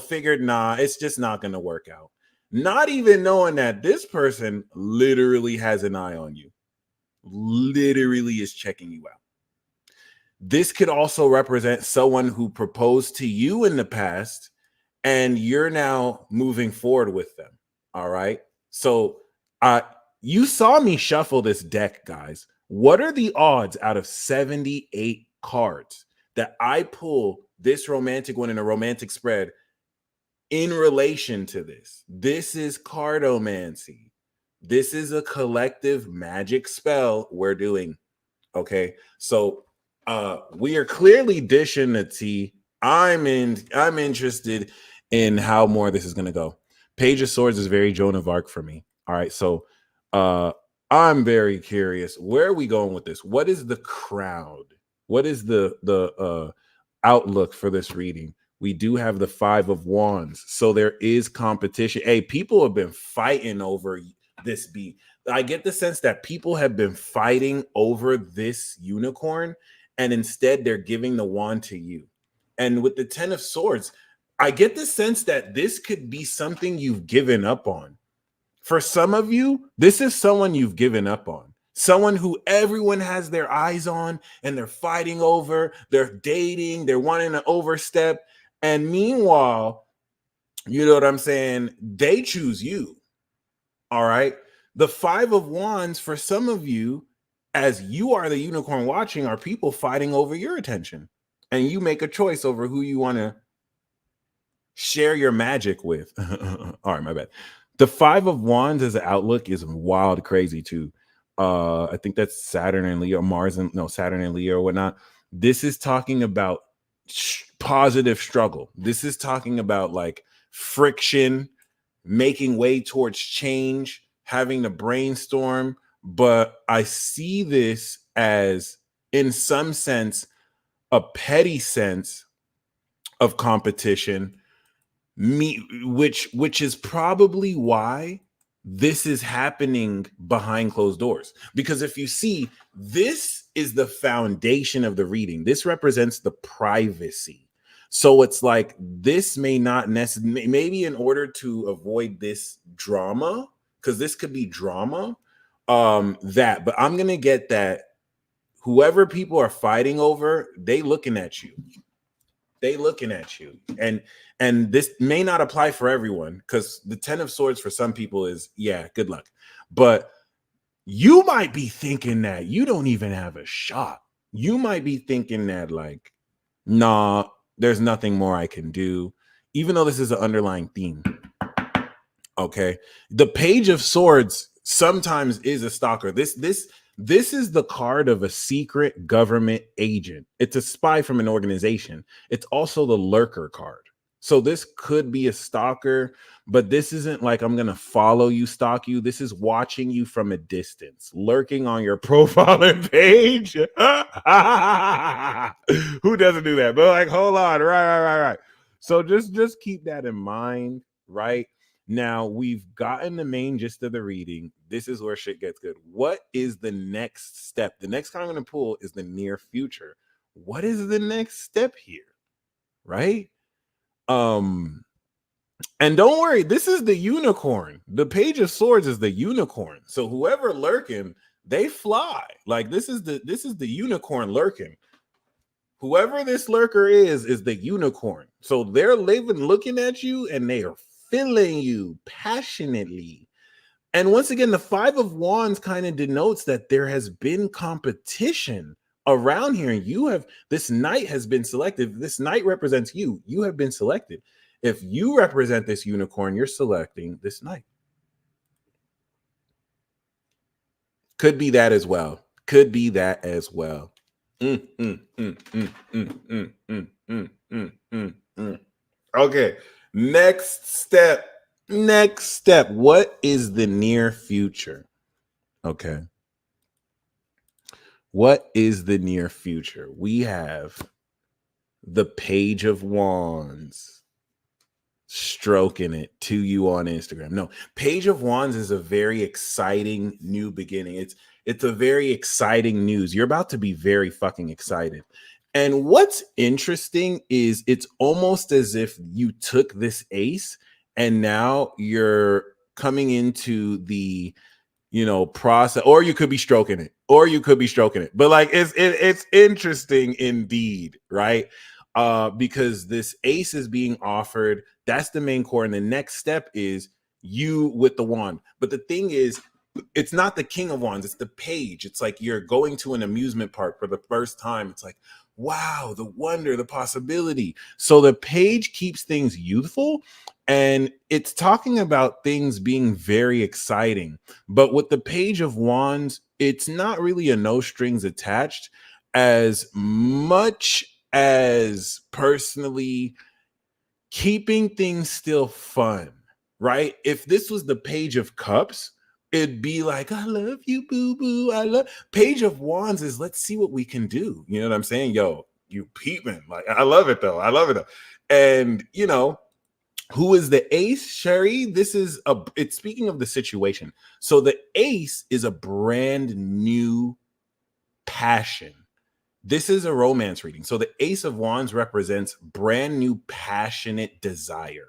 figured, nah, it's just not going to work out. Not even knowing that this person literally has an eye on you, literally is checking you out. This could also represent someone who proposed to you in the past and you're now moving forward with them. All right. So you saw me shuffle this deck, guys. What are the odds out of 78 cards that I pull this romantic one in a romantic spread in relation to this? This is cardomancy. This is a collective magic spell we're doing. Okay. So we are clearly dishing the tea. I'm interested in how more this is gonna go. Page of Swords is very Joan of Arc for me. All right. So I'm very curious. Where are we going with this? What is the crowd? What is the outlook for this reading? We do have the 5 of Wands. So there is competition. Hey, people have been fighting over this beat. I get the sense that people have been fighting over this unicorn, and instead they're giving the wand to you. And with the 10 of Swords, I get the sense that this could be something you've given up on. For some of you, this is someone you've given up on. Someone who everyone has their eyes on and they're fighting over, they're dating, they're wanting to overstep. And meanwhile, you know what I'm saying? They choose you. All right. The 5 of Wands, for some of you, as you are the unicorn watching, are people fighting over your attention. And you make a choice over who you want to share your magic with. All right, my bad. The 5 of Wands as an outlook is wild crazy too. I think that's Saturn and Leo, Saturn and Leo or whatnot. This is talking about positive struggle. This is talking about like friction, making way towards change, having to brainstorm. But I see this as, in some sense, a petty sense of competition, which is probably why this is happening behind closed doors. Because if you see, this is the foundation of the reading. This represents the privacy. So it's like this may not necessarily, maybe in order to avoid this drama, because this could be drama, but I'm gonna get that whoever people are fighting over, they looking at you. And this may not apply for everyone, because the 10 of Swords for some people is, yeah, good luck. But you might be thinking that you don't even have a shot. You might be thinking that like, nah, there's nothing more I can do, even though this is an underlying theme. Okay. The Page of Swords sometimes is a stalker. This is the card of a secret government agent. It's a spy from an organization. It's also the Lurker card. So this could be a stalker, but this isn't like I'm going to follow you, stalk you. This is watching you from a distance, lurking on your profile and page. Who doesn't do that? But like, hold on. Right. So just keep that in mind, right? Now we've gotten the main gist of the reading. This is where shit gets good. What is the next step? The next card I'm going to pull is the near future. What is the next step here? Right? And don't worry, this is the unicorn. The Page of Swords is the unicorn. So whoever lurking, they fly. Like this is the unicorn lurking. Whoever this lurker is the unicorn. So they're looking at you and they are feeling you passionately. And once again, the 5 of Wands kind of denotes that there has been competition around here. And this knight has been selected. This knight represents you. You have been selected. If you represent this unicorn, you're selecting this knight. Could be that as well. Okay. Next step. What is the near future? Okay. What is the near future? We have the Page of Wands stroking it to you on Instagram. No, Page of Wands is a very exciting new beginning. It's a very exciting news. You're about to be very fucking excited. And what's interesting is it's almost as if you took this ace and now you're coming into the process, or you could be stroking it, but like it's interesting indeed, right? because this ace is being offered. That's the main core. And the next step is you with the wand. But the thing is, it's not the king of wands, it's the page. It's like you're going to an amusement park for the first time. It's like, wow, the wonder, the possibility. So the page keeps things youthful, and it's talking about things being very exciting. But with the page of wands, it's not really a no strings attached as much as personally keeping things still fun, right? If this was the page of cups, it'd be like, I love you, boo boo. I love page of wands is let's see what we can do. You know what I'm saying? Yo, you peeping. Like, I love it though. I love it though. And you know, who is the ace, Sherry? This is it's speaking of the situation. So the ace is a brand new passion. This is a romance reading. So the Ace of Wands represents brand new, passionate desire.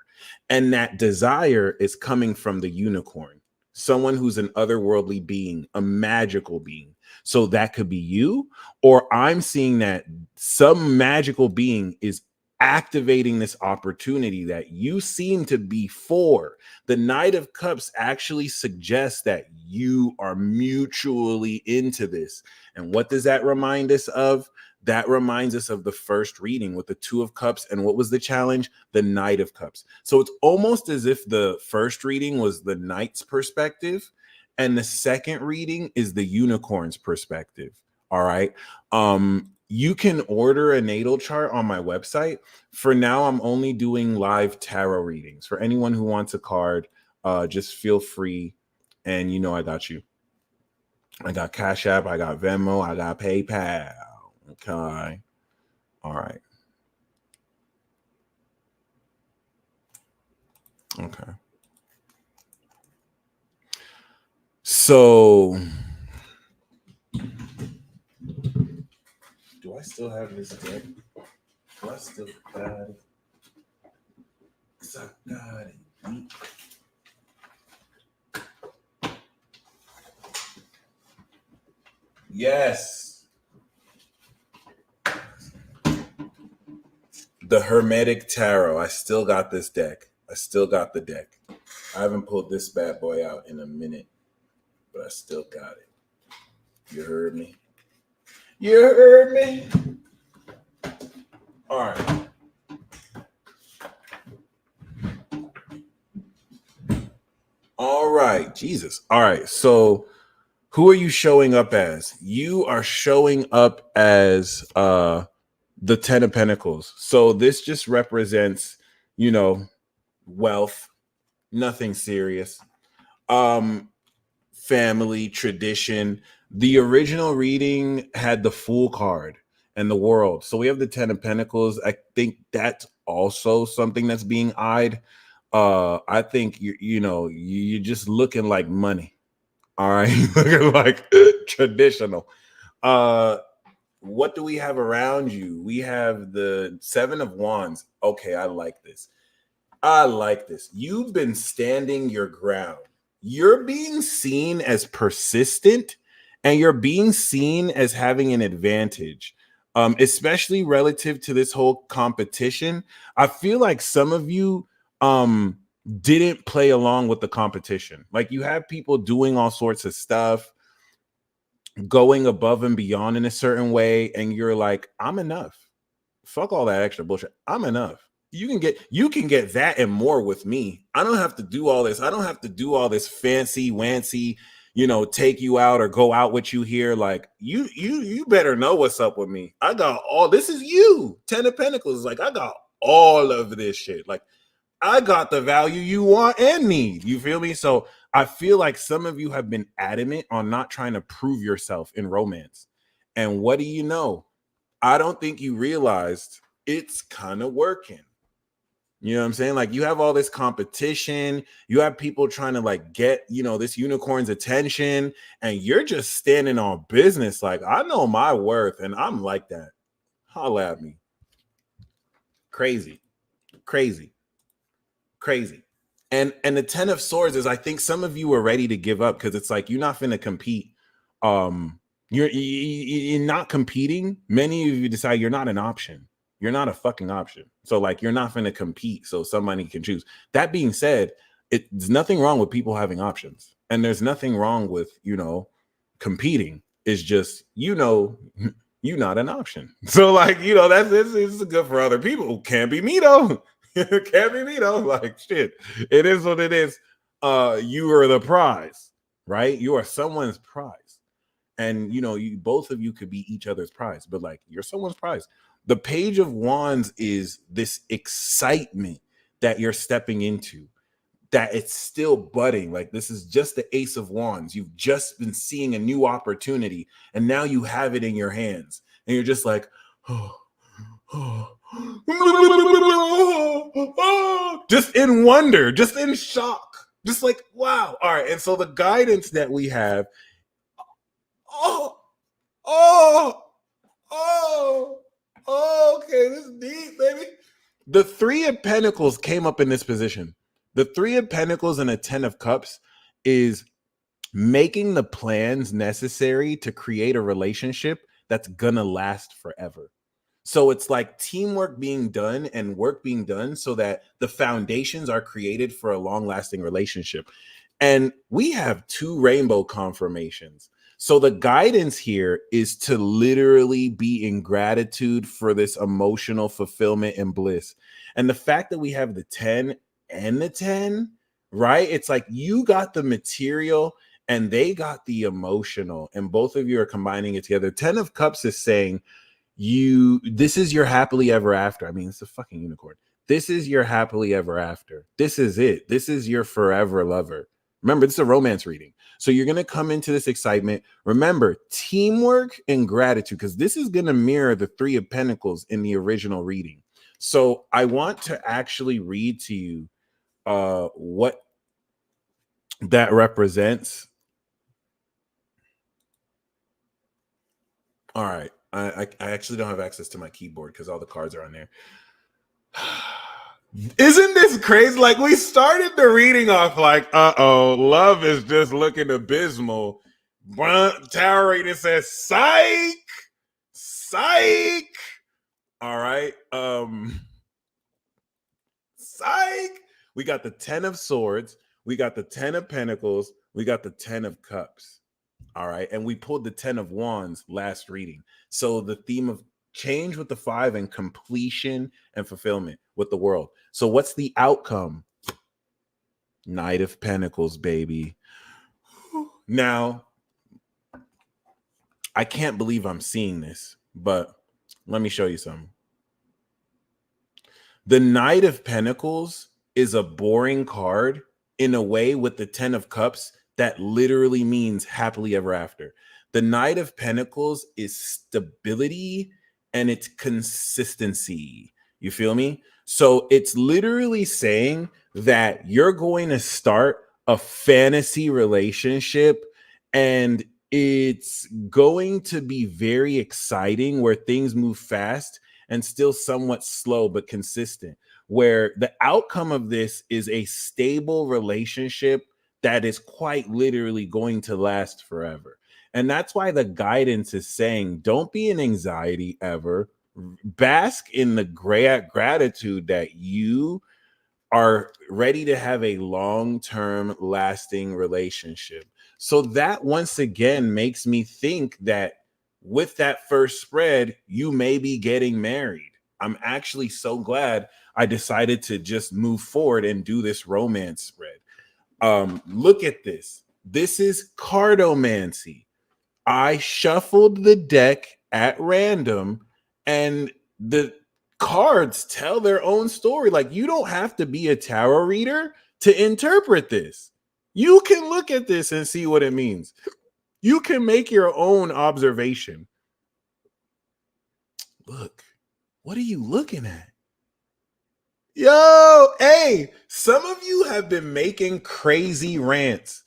And that desire is coming from the unicorn, someone who's an otherworldly being, a magical being. So that could be you, or I'm seeing that some magical being is activating this opportunity that you seem to be for. The Knight of Cups actually suggests that you are mutually into this. And what does that remind us of? That reminds us of the first reading with the Two of Cups. And what was the challenge? The Knight of Cups. So it's almost as if the first reading was the Knight's perspective, and the second reading is the unicorn's perspective. All right. You can order a natal chart on my website. For now, I'm only doing live tarot readings. For anyone who wants a card, just feel free. And you know, I got you. I got CashApp, I got Venmo, I got PayPal. Okay. All right. Okay. So, do I still have this deck? Do I still got it? I got it. Yes. The Hermetic Tarot. I still got this deck. I still got the deck. I haven't pulled this bad boy out in a minute, but I still got it. You heard me? You heard me? All right. All right. Jesus. All right. So who are you showing up as? You are showing up as the Ten of Pentacles. So this just represents, you know, wealth, nothing serious. Family, tradition. The original reading had the Fool card and the World. So we have the Ten of Pentacles. I think that's also something that's being eyed. I think you're just looking like money. All right, looking like traditional. What do we have around you? We have the Seven of Wands. Okay, I like this. I like this. You've been standing your ground. You're being seen as persistent, and you're being seen as having an advantage, especially relative to this whole competition. I feel like some of you didn't play along with the competition. Like, you have people doing all sorts of stuff, going above and beyond in a certain way, and you're like, I'm enough. Fuck all that extra bullshit. I'm enough. You can get that and more with me. I don't have to do all this. I don't have to do all this fancy wancy, take you out or go out with you here. Like, you better know what's up with me. I got all this. Is you. Ten of Pentacles. Like, I got all of this shit. Like, I got the value you want and need. You feel me? So I feel like some of you have been adamant on not trying to prove yourself in romance. And what do you know? I don't think you realized it's kind of working. You know what I'm saying? Like, you have all this competition. You have people trying to like get, this unicorn's attention, and you're just standing on business. Like, I know my worth, and I'm like that. Holla at me. Crazy. And the Ten of Swords is, I think some of you are ready to give up, because it's like, you're not finna compete. You're not competing. Many of you decide you're not an option. you're not a fucking option. So like, you're not going to compete so somebody can choose. That being said, there's nothing wrong with people having options, and there's nothing wrong with, competing. It's just, you're not an option. So like, that's it's good for other people. Can't be me though. Can't be me though. Like, shit, it is what it is. You are the prize, right? You are someone's prize. And you both of you could be each other's prize, but like, you're someone's prize. The Page of Wands is this excitement that you're stepping into, that it's still budding. Like, this is just the Ace of Wands. You've just been seeing a new opportunity, and now you have it in your hands, and you're just like, just in wonder, just in shock, just like, wow. All right. And so the guidance that we have, okay, this is deep, baby. The Three of Pentacles came up in this position. The Three of Pentacles and a Ten of Cups is making the plans necessary to create a relationship that's gonna last forever. So it's like teamwork being done and work being done so that the foundations are created for a long-lasting relationship. And we have 2 rainbow confirmations. So the guidance here is to literally be in gratitude for this emotional fulfillment and bliss. And the fact that we have the 10 and the 10, right? It's like you got the material and they got the emotional, and both of you are combining it together. 10 of Cups is saying, this is your happily ever after. I mean, it's a fucking unicorn. This is your happily ever after. This is it. This is your forever lover. Remember, this is a romance reading. So you're going to come into this excitement. Remember, teamwork and gratitude, because this is going to mirror the Three of Pentacles in the original reading. So I want to actually read to you what that represents. All right. I actually don't have access to my keyboard because all the cards are on there. Isn't this crazy? Like, we started the reading off like, love is just looking abysmal. Tower reading says, psych. All right. Psych. We got the 10 of Swords. We got the 10 of Pentacles. We got the 10 of Cups. All right. And we pulled the 10 of Wands last reading. So the theme of change with the 5 and completion and fulfillment with the world. So what's the outcome? Knight of Pentacles, baby. Now, I can't believe I'm seeing this, but let me show you something. The Knight of Pentacles is a boring card in a way with the 10 of Cups that literally means happily ever after. The Knight of Pentacles is stability and it's consistency. You feel me? So it's literally saying that you're going to start a fantasy relationship, and it's going to be very exciting, where things move fast and still somewhat slow but consistent, where the outcome of this is a stable relationship that is quite literally going to last forever. And that's why the guidance is saying, don't be in anxiety ever. Bask in the gratitude that you are ready to have a long-term lasting relationship. So that once again makes me think that with that first spread, you may be getting married. I'm actually so glad I decided to just move forward and do this romance spread. Look at this. This is cardomancy. I shuffled the deck at random, and the cards tell their own story. Like, you don't have to be a tarot reader to interpret this. You can look at this and see what it means. You can make your own observation. Look, what are you looking at? Yo, hey, some of you have been making crazy rants.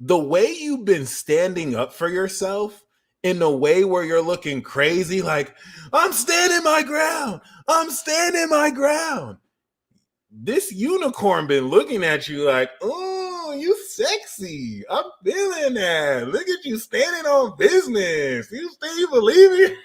The way you've been standing up for yourself in a way where you're looking crazy, like, I'm standing my ground. I'm standing my ground. This unicorn been looking at you like, oh, you sexy. I'm feeling that. Look at you standing on business. You believe it?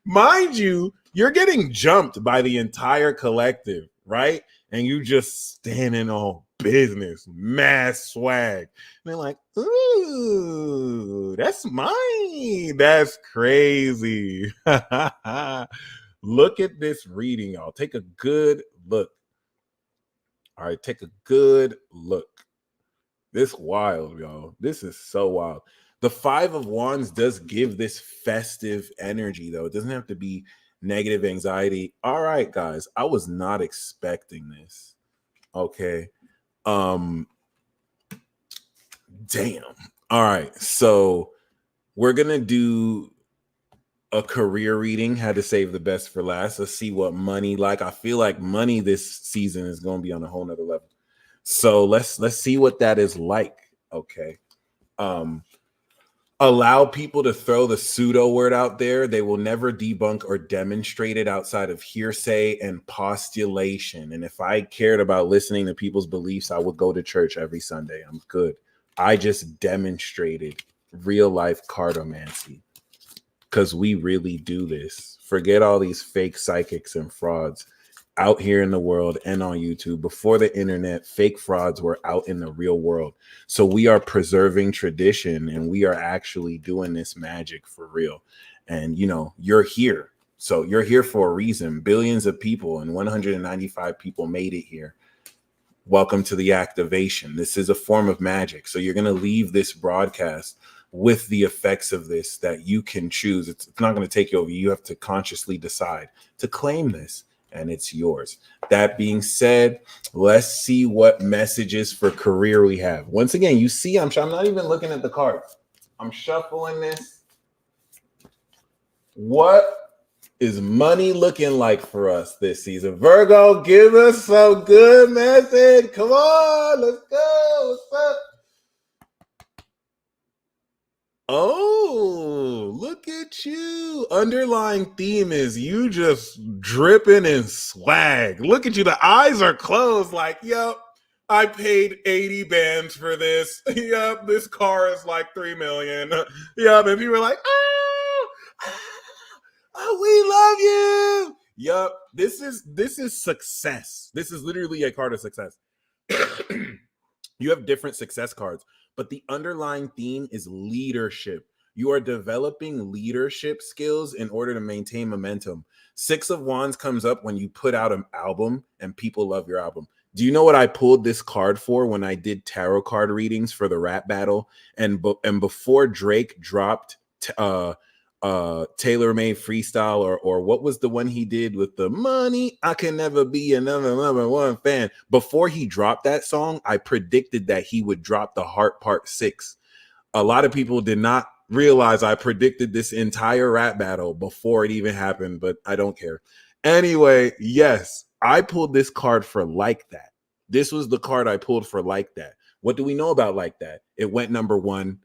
Mind you, you're getting jumped by the entire collective, right? And you just standing on business, mass swag. And they're like, ooh, that's mine. That's crazy. Look at this reading, y'all. Take a good look. All right, take a good look. This wild, y'all. This is so wild. The Five of Wands does give this festive energy, though. It doesn't have to be negative anxiety. All right, guys. I was not expecting this. Okay. Damn. All right. So we're gonna do a career reading, how to save the best for last. Let's see what money like. I feel like money this season is gonna be on a whole nother level. So let's see what that is like. Okay. Allow people to throw the pseudo word out there. They will never debunk or demonstrate it outside of hearsay and postulation. And if I cared about listening to people's beliefs, I would go to church every Sunday. I'm good. I just demonstrated real life cartomancy because we really do this. Forget all these fake psychics and frauds out here in the world and on YouTube. Before the internet, fake frauds were out in the real world. So we are preserving tradition and we are actually doing this magic for real. And you know, you're here. So you're here for a reason. Billions of people and 195 people made it here. Welcome to the activation. This is a form of magic. So you're going to leave this broadcast with the effects of this that you can choose. It's not going to take you over. You have to consciously decide to claim this, and it's yours. That being said, let's see what messages for career we have. Once again, you see, I'm not even looking at the cards. I'm shuffling this. What is money looking like for us this season? Virgo, give us some good message. Come on, let's go. What's up? Oh, look at you. Underlying theme is you just dripping in swag. Look at you. The eyes are closed like, yep, I paid 80 bands for this. Yep, this car is like 3 million. Yep, and people are like, oh, we love you. Yep, this is success. This is literally a card of success. You have different success cards, but the underlying theme is leadership. You are developing leadership skills in order to maintain momentum. Six of Wands comes up when you put out an album and people love your album. Do you know what I pulled this card for when I did tarot card readings for the rap battle? And before Drake dropped tailor-made freestyle, or what was the one he did with the money? I can never be another number one fan. Before he dropped that song, I predicted that he would drop the Heart Part 6. A lot of people did not realize I predicted this entire rap battle before it even happened, but I don't care. Anyway, yes, I pulled this card for Like That. This was the card I pulled for Like That. What do we know about Like That? It went number one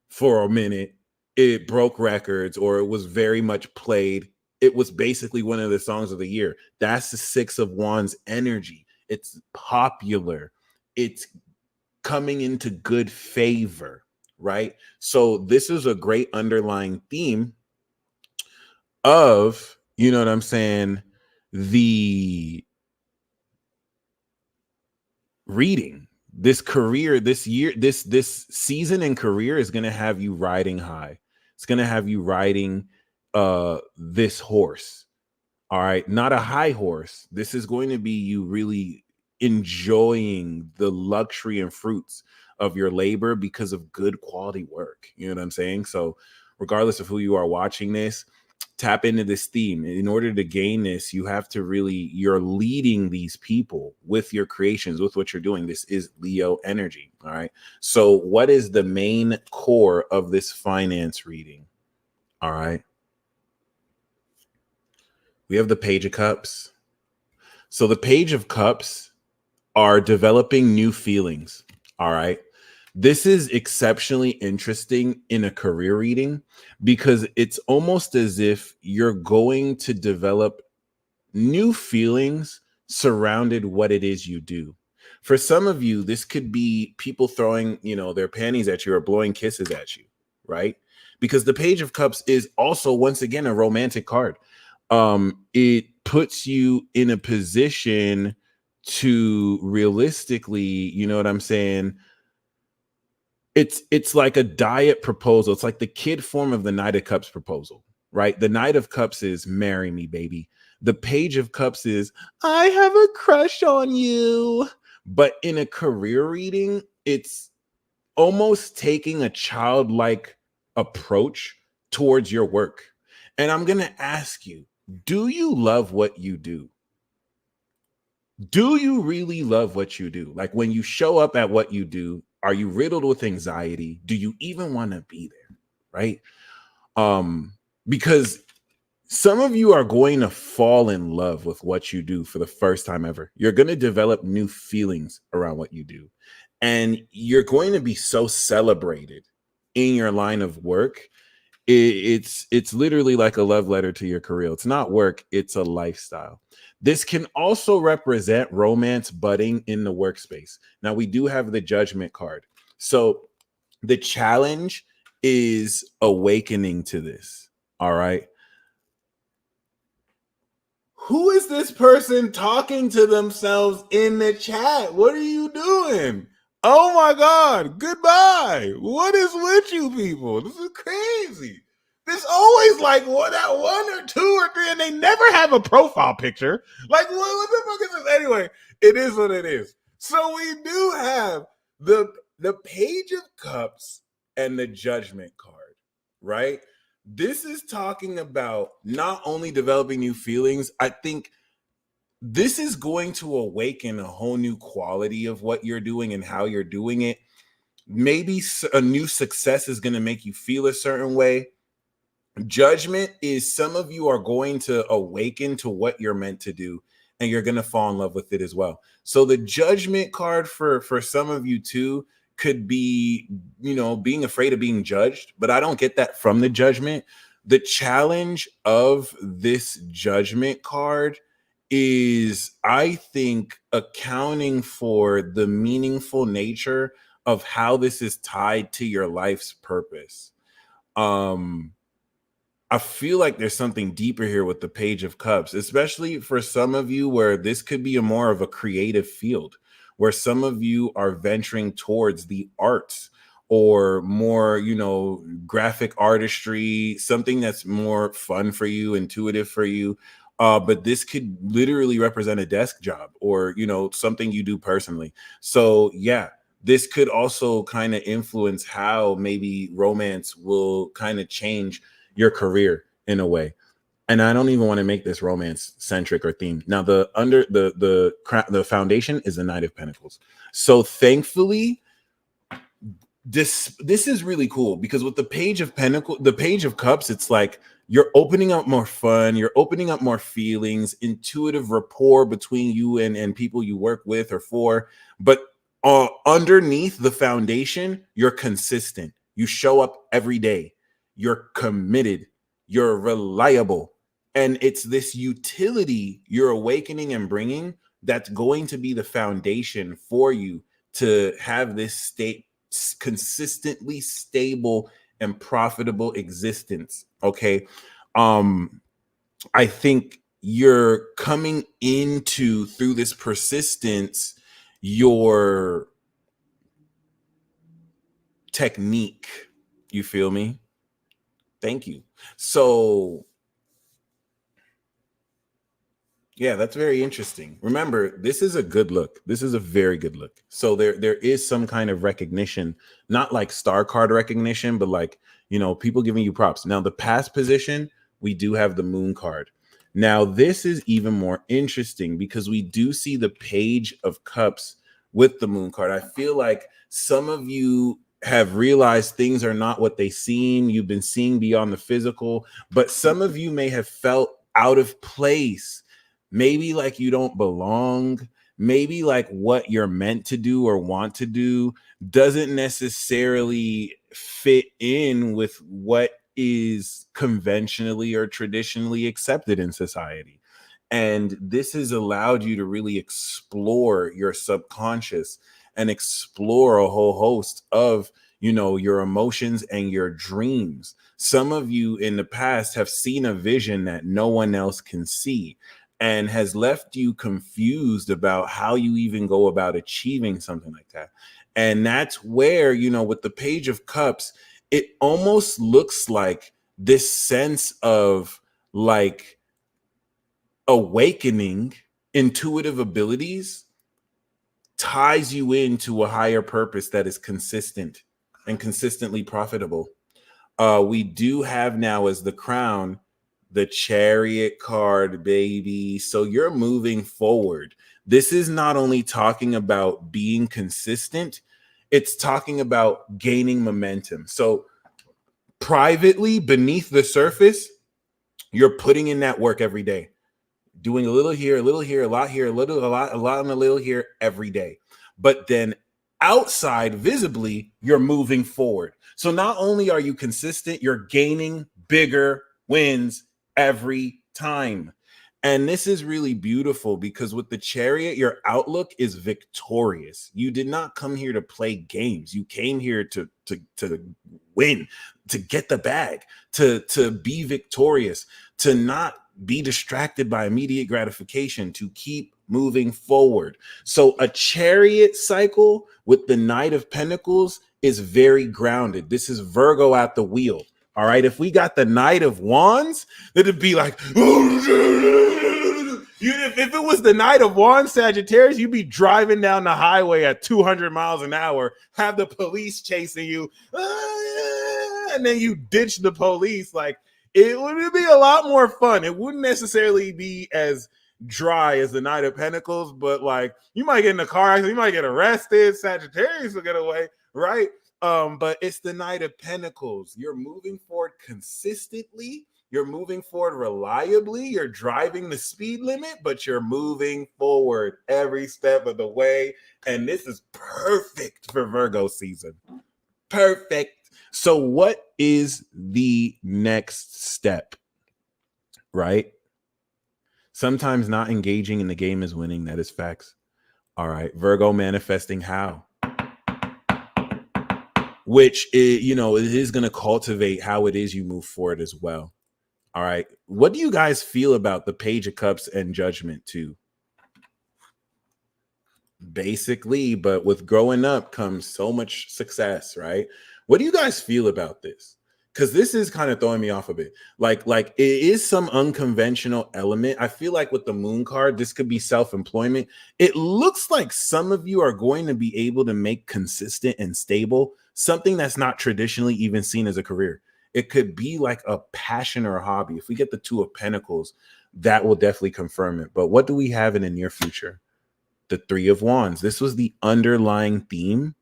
for a minute. It broke records, or it was very much played. It was basically one of the songs of the year. That's the Six of Wands energy. It's popular. It's coming into good favor, right? So this is a great underlying theme of, you know what I'm saying, the reading. This career, this year, this season in career is going to have you riding high. It's going to have you riding this horse. All right, not a high horse. This is going to be you really enjoying the luxury and fruits of your labor because of good quality work. You know what I'm saying? So regardless of who you are watching this, tap into this theme. In order to gain this, you have to really, you're leading these people with your creations, with what you're doing. This is Leo energy. All right. So what is the main core of this finance reading? All right. We have the Page of Cups. So the Page of Cups are developing new feelings. All right. This is exceptionally interesting in a career reading because it's almost as if you're going to develop new feelings surrounded what it is you do. For some of you, this could be people throwing, their panties at you or blowing kisses at you, right? Because the Page of Cups is also, once again, a romantic card. it puts you in a position to realistically, you know what I'm saying? It's like a diet proposal. It's like the kid form of the Knight of Cups proposal, right? The Knight of Cups is marry me, baby. The Page of Cups is I have a crush on you. But in a career reading, it's almost taking a childlike approach towards your work. And I'm going to ask you, do you love what you do? Do you really love what you do? Like when you show up at what you do, are you riddled with anxiety? Do you even want to be there? Right? Because some of you are going to fall in love with what you do for the first time ever. You're going to develop new feelings around what you do. And you're going to be so celebrated in your line of work. It's literally like a love letter to your career. It's not work, it's a lifestyle. This can also represent romance budding in the workspace. Now we do have the Judgment card. So the challenge is awakening to this. All right. Who is this person talking to themselves in the chat? What are you doing? Oh my God. Goodbye. What is with you people? This is crazy. There's always like that one or two or three, and they never have a profile picture. Like, what the fuck is this? Anyway, it is what it is. So we do have the Page of Cups and the Judgment card, right? This is talking about not only developing new feelings, I think this is going to awaken a whole new quality of what you're doing and how you're doing it. Maybe a new success is going to make you feel a certain way. Judgment is some of you are going to awaken to what you're meant to do, and you're going to fall in love with it as well. So the Judgment card for some of you too could be, being afraid of being judged, but I don't get that from the Judgment. The challenge of this Judgment card is, I think, accounting for the meaningful nature of how this is tied to your life's purpose. I feel like there's something deeper here with the Page of Cups, especially for some of you where this could be more of a creative field, where some of you are venturing towards the arts or more, graphic artistry, something that's more fun for you, intuitive for you. But this could literally represent a desk job or, something you do personally. So yeah, this could also kind of influence how maybe romance will kind of change your career in a way. And I don't even want to make this romance centric or themed. Now the foundation is the Knight of Pentacles. So thankfully this is really cool, because with the Page of the Page of Cups, it's like you're opening up more fun, you're opening up more feelings, intuitive rapport between you and people you work with or for. But underneath the foundation, you're consistent. You show up every day. You're committed, you're reliable, and it's this utility you're awakening and bringing that's going to be the foundation for you to have this state consistently stable and profitable existence. Okay. I think you're coming into, through this persistence, your technique. You feel me? Thank you. So yeah, that's very interesting. Remember, this is a good look. This is a very good look. So there is some kind of recognition, not like star card recognition, but like, people giving you props. Now, the past position, we do have the Moon card. Now, this is even more interesting because we do see the Page of Cups with the Moon card. I feel like some of you have realized things are not what they seem. You've been seeing beyond the physical, but some of you may have felt out of place. Maybe like you don't belong. Maybe like what you're meant to do or want to do doesn't necessarily fit in with what is conventionally or traditionally accepted in society. And this has allowed you to really explore your subconscious and explore a whole host of, your emotions and your dreams. Some of you in the past have seen a vision that no one else can see and has left you confused about how you even go about achieving something like that. And that's where, with the Page of Cups, it almost looks like this sense of like awakening intuitive abilities ties you into a higher purpose that is consistent and consistently profitable. We do have now as the crown the Chariot card, baby. So you're moving forward. This is not only talking about being consistent, it's talking about gaining momentum. So privately, beneath the surface, you're putting in that work every day, doing a little here, a little here, a lot here, a lot, and a little here every day. But then outside, visibly, you're moving forward. So not only are you consistent, you're gaining bigger wins every time. And this is really beautiful because with the Chariot, your outlook is victorious. You did not come here to play games. You came here to win, to get the bag, to be victorious, to not be distracted by immediate gratification, to keep moving forward. So a Chariot cycle with the Knight of Pentacles is very grounded. This is Virgo at the wheel. All right. If we got the Knight of Wands, it'd be like, if it was the Knight of Wands, Sagittarius, you'd be driving down the highway at 200 miles an hour, have the police chasing you, and then you ditch the police. Like, it would be a lot more fun. It wouldn't necessarily be as dry as the Knight of Pentacles, but like you might get in a car accident, you might get arrested, Sagittarius will get away, right? But it's the Knight of Pentacles. You're moving forward consistently. You're moving forward reliably. You're driving the speed limit, but you're moving forward every step of the way. And this is perfect for Virgo season. Perfect. So what is the next step, right? Sometimes not engaging in the game is winning. That is facts. All right. Virgo manifesting how? Which, it is going to cultivate how it is you move forward as well. All right. What do you guys feel about the Page of Cups and Judgment too? Basically, but with growing up comes so much success, right? What do you guys feel about this? Because this is kind of throwing me off a bit. Like it is some unconventional element. I feel like with the Moon card, this could be self-employment. It looks like some of you are going to be able to make consistent and stable something that's not traditionally even seen as a career. It could be like a passion or a hobby. If we get the Two of Pentacles, that will definitely confirm it. But what do we have in the near future? The Three of Wands. This was the underlying theme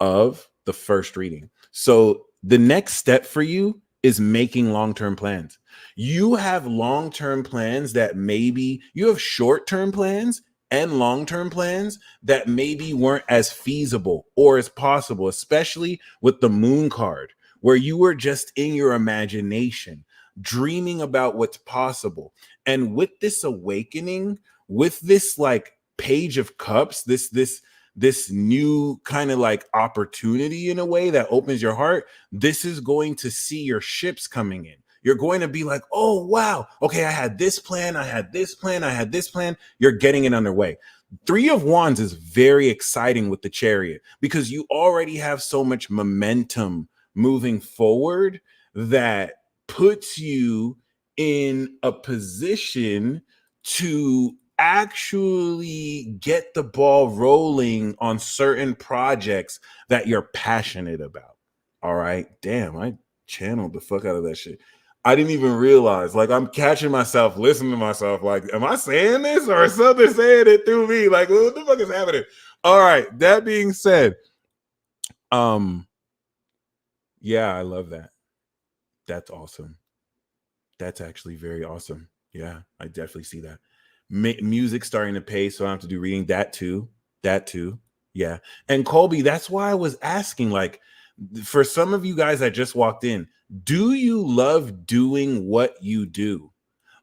of the first reading. So the next step for you is making long-term plans. You have long-term plans that maybe you have short-term plans and long-term plans that maybe weren't as feasible or as possible, especially with the Moon card, where you were just in your imagination, dreaming about what's possible. And with this awakening, with this like Page of Cups, this new kind of like opportunity in a way that opens your heart, this is going to see your ships coming in. You're going to be like, oh, wow. Okay, I had this plan. I had this plan. I had this plan. You're getting it underway. Three of Wands is very exciting with the Chariot because you already have so much momentum moving forward that puts you in a position to actually get the ball rolling on certain projects that you're passionate about. All right. Damn, I channeled the fuck out of that shit. I didn't even realize, like, I'm catching myself listening to myself. Like, am I saying this or is something saying it through me? Like, what the fuck is happening? All right. That being said, yeah, I love that. That's awesome. That's actually very awesome. Yeah, I definitely see that. Music starting to pay, so I have to do reading. That too. Yeah. And Colby, that's why I was asking, like, for some of you guys that just walked in, do you love doing what you do?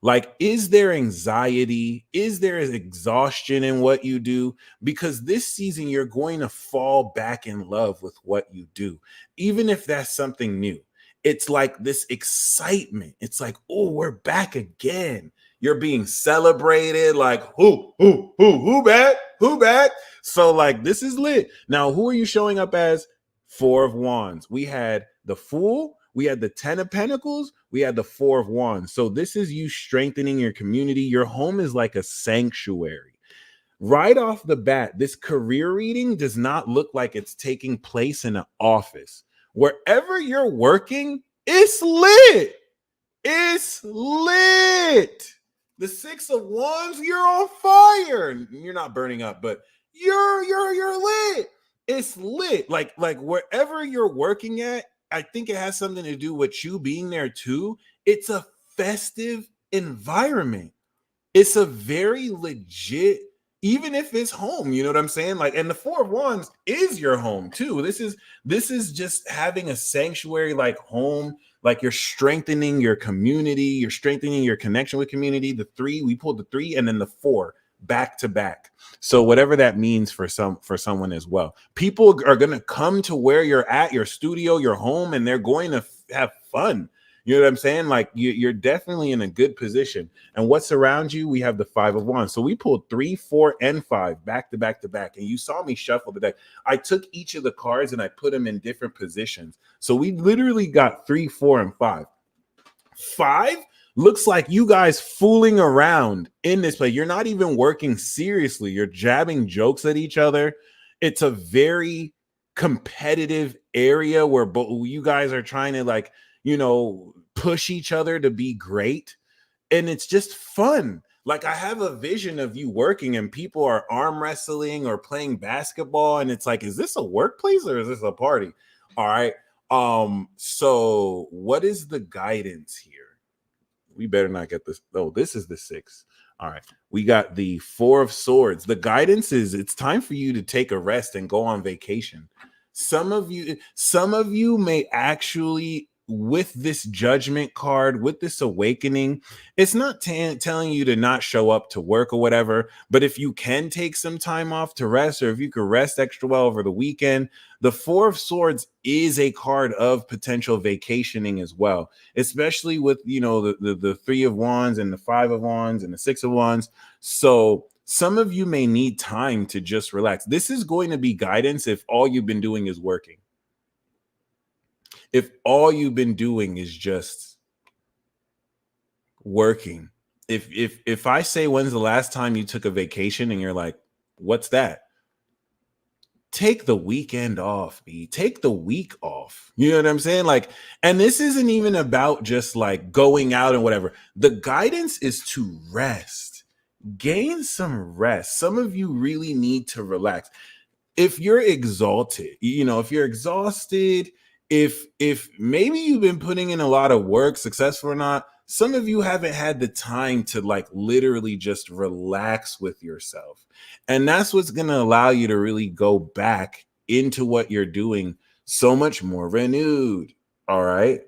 Like, is there anxiety? Is there exhaustion in what you do? Because this season, you're going to fall back in love with what you do, even if that's something new. It's like this excitement. It's like, oh, we're back again. You're being celebrated. Like, who back? Who back? So, like, this is lit. Now, who are you showing up as? Four of Wands. We had the Fool, we had the Ten of Pentacles, we had the Four of Wands. So this is you strengthening your community. Your home is like a sanctuary. Right off the bat, this career reading does not look like it's taking place in an office. Wherever you're working, it's lit. It's lit. The Six of Wands, you're on fire. You're not burning up, but you're lit. It's lit. Like wherever you're working at, I think it has something to do with you being there too. It's a festive environment. It's a very legit, even if it's home, you know what I'm saying? Like, and the Four of Wands is your home too. This is just having a sanctuary like home, like you're strengthening your community, you're strengthening your connection with community. The three, we pulled the three, and then the four back to back. So whatever that means for someone as well. People are going to come to where you're at, your studio, your home, and they're going to have fun. You know what I'm saying? Like you're definitely in a good position. And what's around you? We have the Five of Wands. So we pulled 3, 4, and 5 back to back to back. And you saw me shuffle the deck. I took each of the cards and I put them in different positions. So we literally got 3, 4, and 5. 5 looks like you guys fooling around in this play. You're not even working seriously. You're jabbing jokes at each other. It's a very competitive area where both you guys are trying to, like, you know, push each other to be great. And it's just fun. Like, I have a vision of you working and people are arm wrestling or playing basketball. And it's like, is this a workplace or is this a party? All right. So what is the guidance here? We better not get this. Oh, this is the 6. All right. We got the 4 of Swords. The guidance is it's time for you to take a rest and go on vacation. Some of you may actually, with this Judgment card, with this awakening, it's not telling you to not show up to work or whatever, but if you can take some time off to rest, or if you could rest extra well over the weekend, the 4 of Swords is a card of potential vacationing as well, especially with, you know, the 3 of Wands and the 5 of Wands and the 6 of Wands. So some of you may need time to just relax. This is going to be guidance if all you've been doing is working. If all you've been doing is just working. If I say, when's the last time you took a vacation, and you're like, what's that? Take the weekend off, B. Take the week off. You know what I'm saying? Like, and this isn't even about just like going out and whatever. The guidance is to rest. Gain some rest. Some of you really need to relax. If you're exalted, you know, if you're exhausted, if maybe you've been putting in a lot of work, successful or not, some of you haven't had the time to, like, literally just relax with yourself. And that's what's going to allow you to really go back into what you're doing so much more renewed. All right.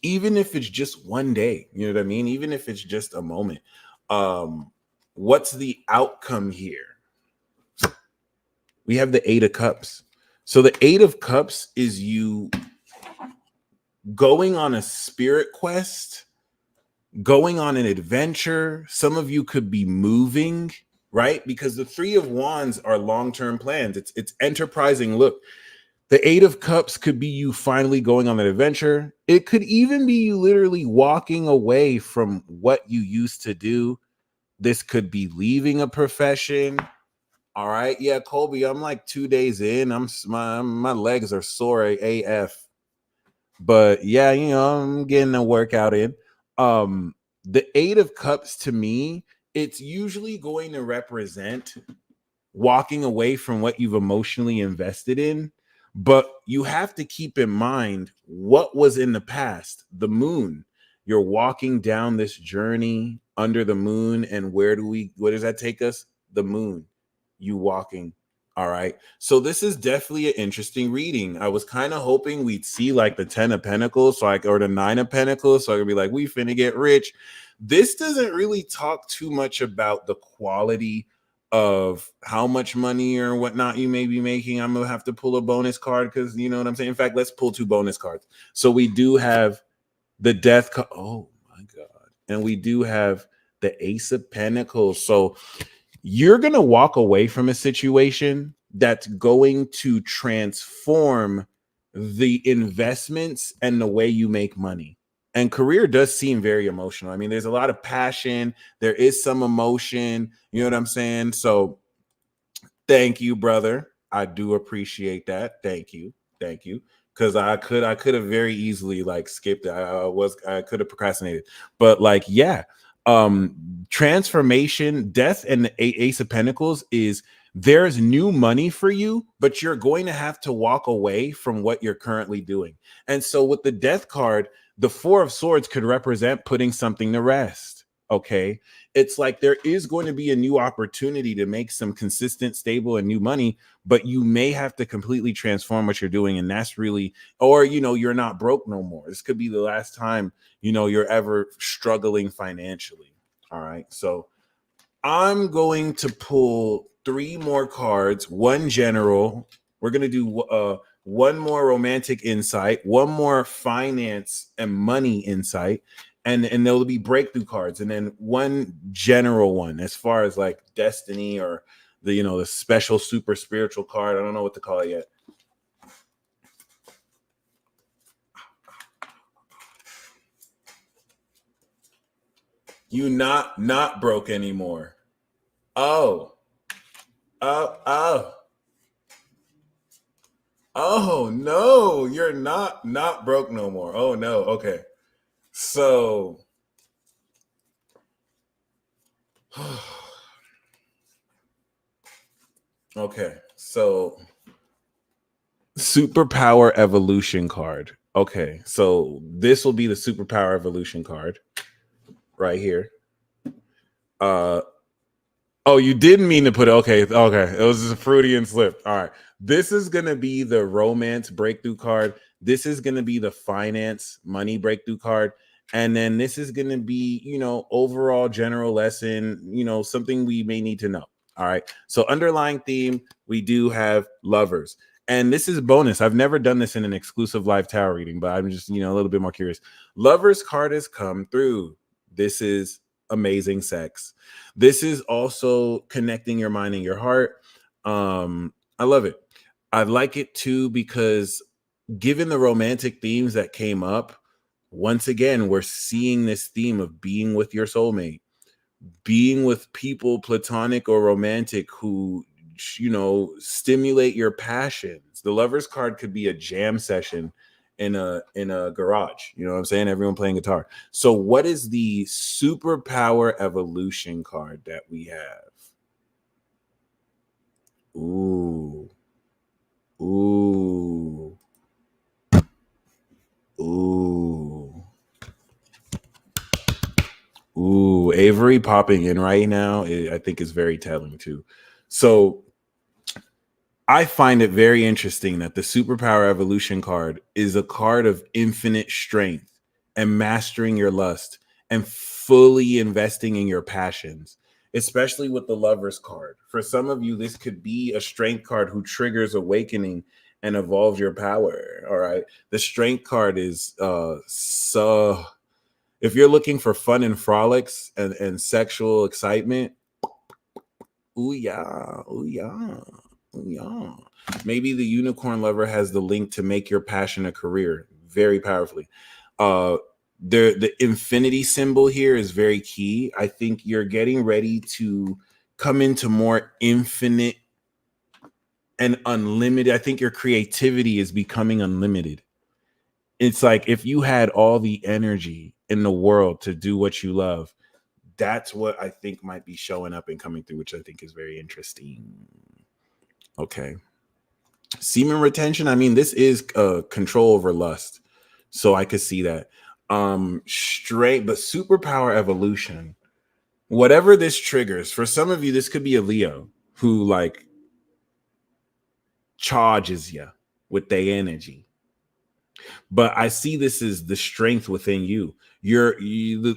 Even if it's just one day, you know what I mean? Even if it's just a moment. What's the outcome here? We have the 8 of Cups. So the 8 of Cups is you going on a spirit quest, going on an adventure. Some of you could be moving, right? Because the 3 of Wands are long-term plans. It's enterprising. Look, the 8 of Cups could be you finally going on an adventure. It could even be you literally walking away from what you used to do. This could be leaving a profession. All right. Yeah, Colby, I'm like 2 days in. My legs are sore AF. But yeah, you know, I'm getting a workout in. The 8 of Cups, to me, it's usually going to represent walking away from what you've emotionally invested in. But you have to keep in mind what was in the past. The moon. You're walking down this journey under the moon. And where does that take us? The moon. You walking All right. So this is definitely an interesting reading. I was kind of hoping we'd see like the 10 of Pentacles, or the 9 of Pentacles, so I could be like, we finna get rich. This doesn't really talk too much about the quality of how much money or whatnot you may be making. I'm gonna have to pull a bonus card because you know what I'm saying. In fact, let's pull 2 bonus cards. So we do have the death card. Oh my god. And we do have the Ace of Pentacles. So you're going to walk away from a situation that's going to transform the investments and the way you make money. And career does seem very emotional. I mean, there's a lot of passion, there is some emotion, you know what I'm saying? So thank you, brother. I do appreciate that. Thank you. Thank you. Because I could have very easily like skipped it. I could have procrastinated. But like, yeah. Transformation, death, and the Ace of Pentacles is there's new money for you, but you're going to have to walk away from what you're currently doing. And so with the death card, the 4 of Swords could represent putting something to rest. Okay. It's like there is going to be a new opportunity to make some consistent, stable, and new money, but you may have to completely transform what you're doing. And that's really, or, you know, you're not broke no more. This could be the last time, you know, you're ever struggling financially. All right. So I'm going to pull 3 more cards, 1 general. We're going to do 1 more romantic insight, 1 more finance and money insight, and there'll be breakthrough cards, and then 1 general one as far as like destiny or the, you know, the special super spiritual card. I don't know what to call it yet. You not broke anymore. Oh, oh. Oh no, you're not broke no more. Oh no. Okay. So okay. So superpower evolution card. Okay. So this will be the superpower evolution card right here. Uh oh, you didn't mean to put it. Okay. Okay. It was just a Freudian slip. All right. This is gonna be the romance breakthrough card. This is gonna be the finance money breakthrough card. And then this is going to be, you know, overall general lesson, you know, something we may need to know. All right. So underlying theme, we do have lovers. And this is bonus. I've never done this in an exclusive live tarot reading, but I'm just, you know, a little bit more curious. Lovers card has come through. This is amazing sex. This is also connecting your mind and your heart. I love it. I like it too because given the romantic themes that came up, once again, we're seeing this theme of being with your soulmate, being with people, platonic or romantic, who, you know, stimulate your passions. The Lovers card could be a jam session in a garage. You know what I'm saying? Everyone playing guitar. So, what is the superpower evolution card that we have? Ooh, ooh, ooh. Ooh, Avery popping in right now, I think is very telling too. So I find it very interesting that the Superpower Evolution card is a card of infinite strength and mastering your lust and fully investing in your passions, especially with the Lovers card. For some of you, this could be a strength card who triggers awakening and evolves your power. All right. The strength card is so if you're looking for fun and frolics and sexual excitement, ooh yeah, ooh yeah, ooh yeah. Maybe the unicorn lover has the link to make your passion a career very powerfully. Uh the infinity symbol here is very key. I think you're getting ready to come into more infinite and unlimited. I think your creativity is becoming unlimited. It's like if you had all the energy in the world to do what you love, that's what I think might be showing up and coming through, which I think is very interesting. Okay. Semen retention. I mean, this is control over lust. So I could see that. Straight, but superpower evolution. Whatever this triggers, for some of you, this could be a Leo who like charges you with their energy. But I see this as the strength within you.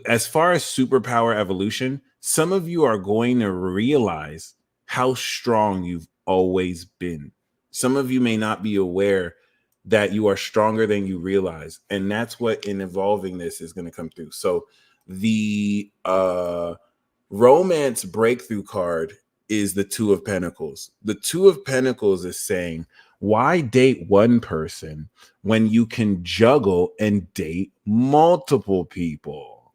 As far as superpower evolution, some of you are going to realize how strong you've always been. Some of you may not be aware that you are stronger than you realize. And that's what in evolving this is going to come through. So the romance breakthrough card is the Two of Pentacles. The Two of Pentacles is saying, why date one person when you can juggle and date multiple people?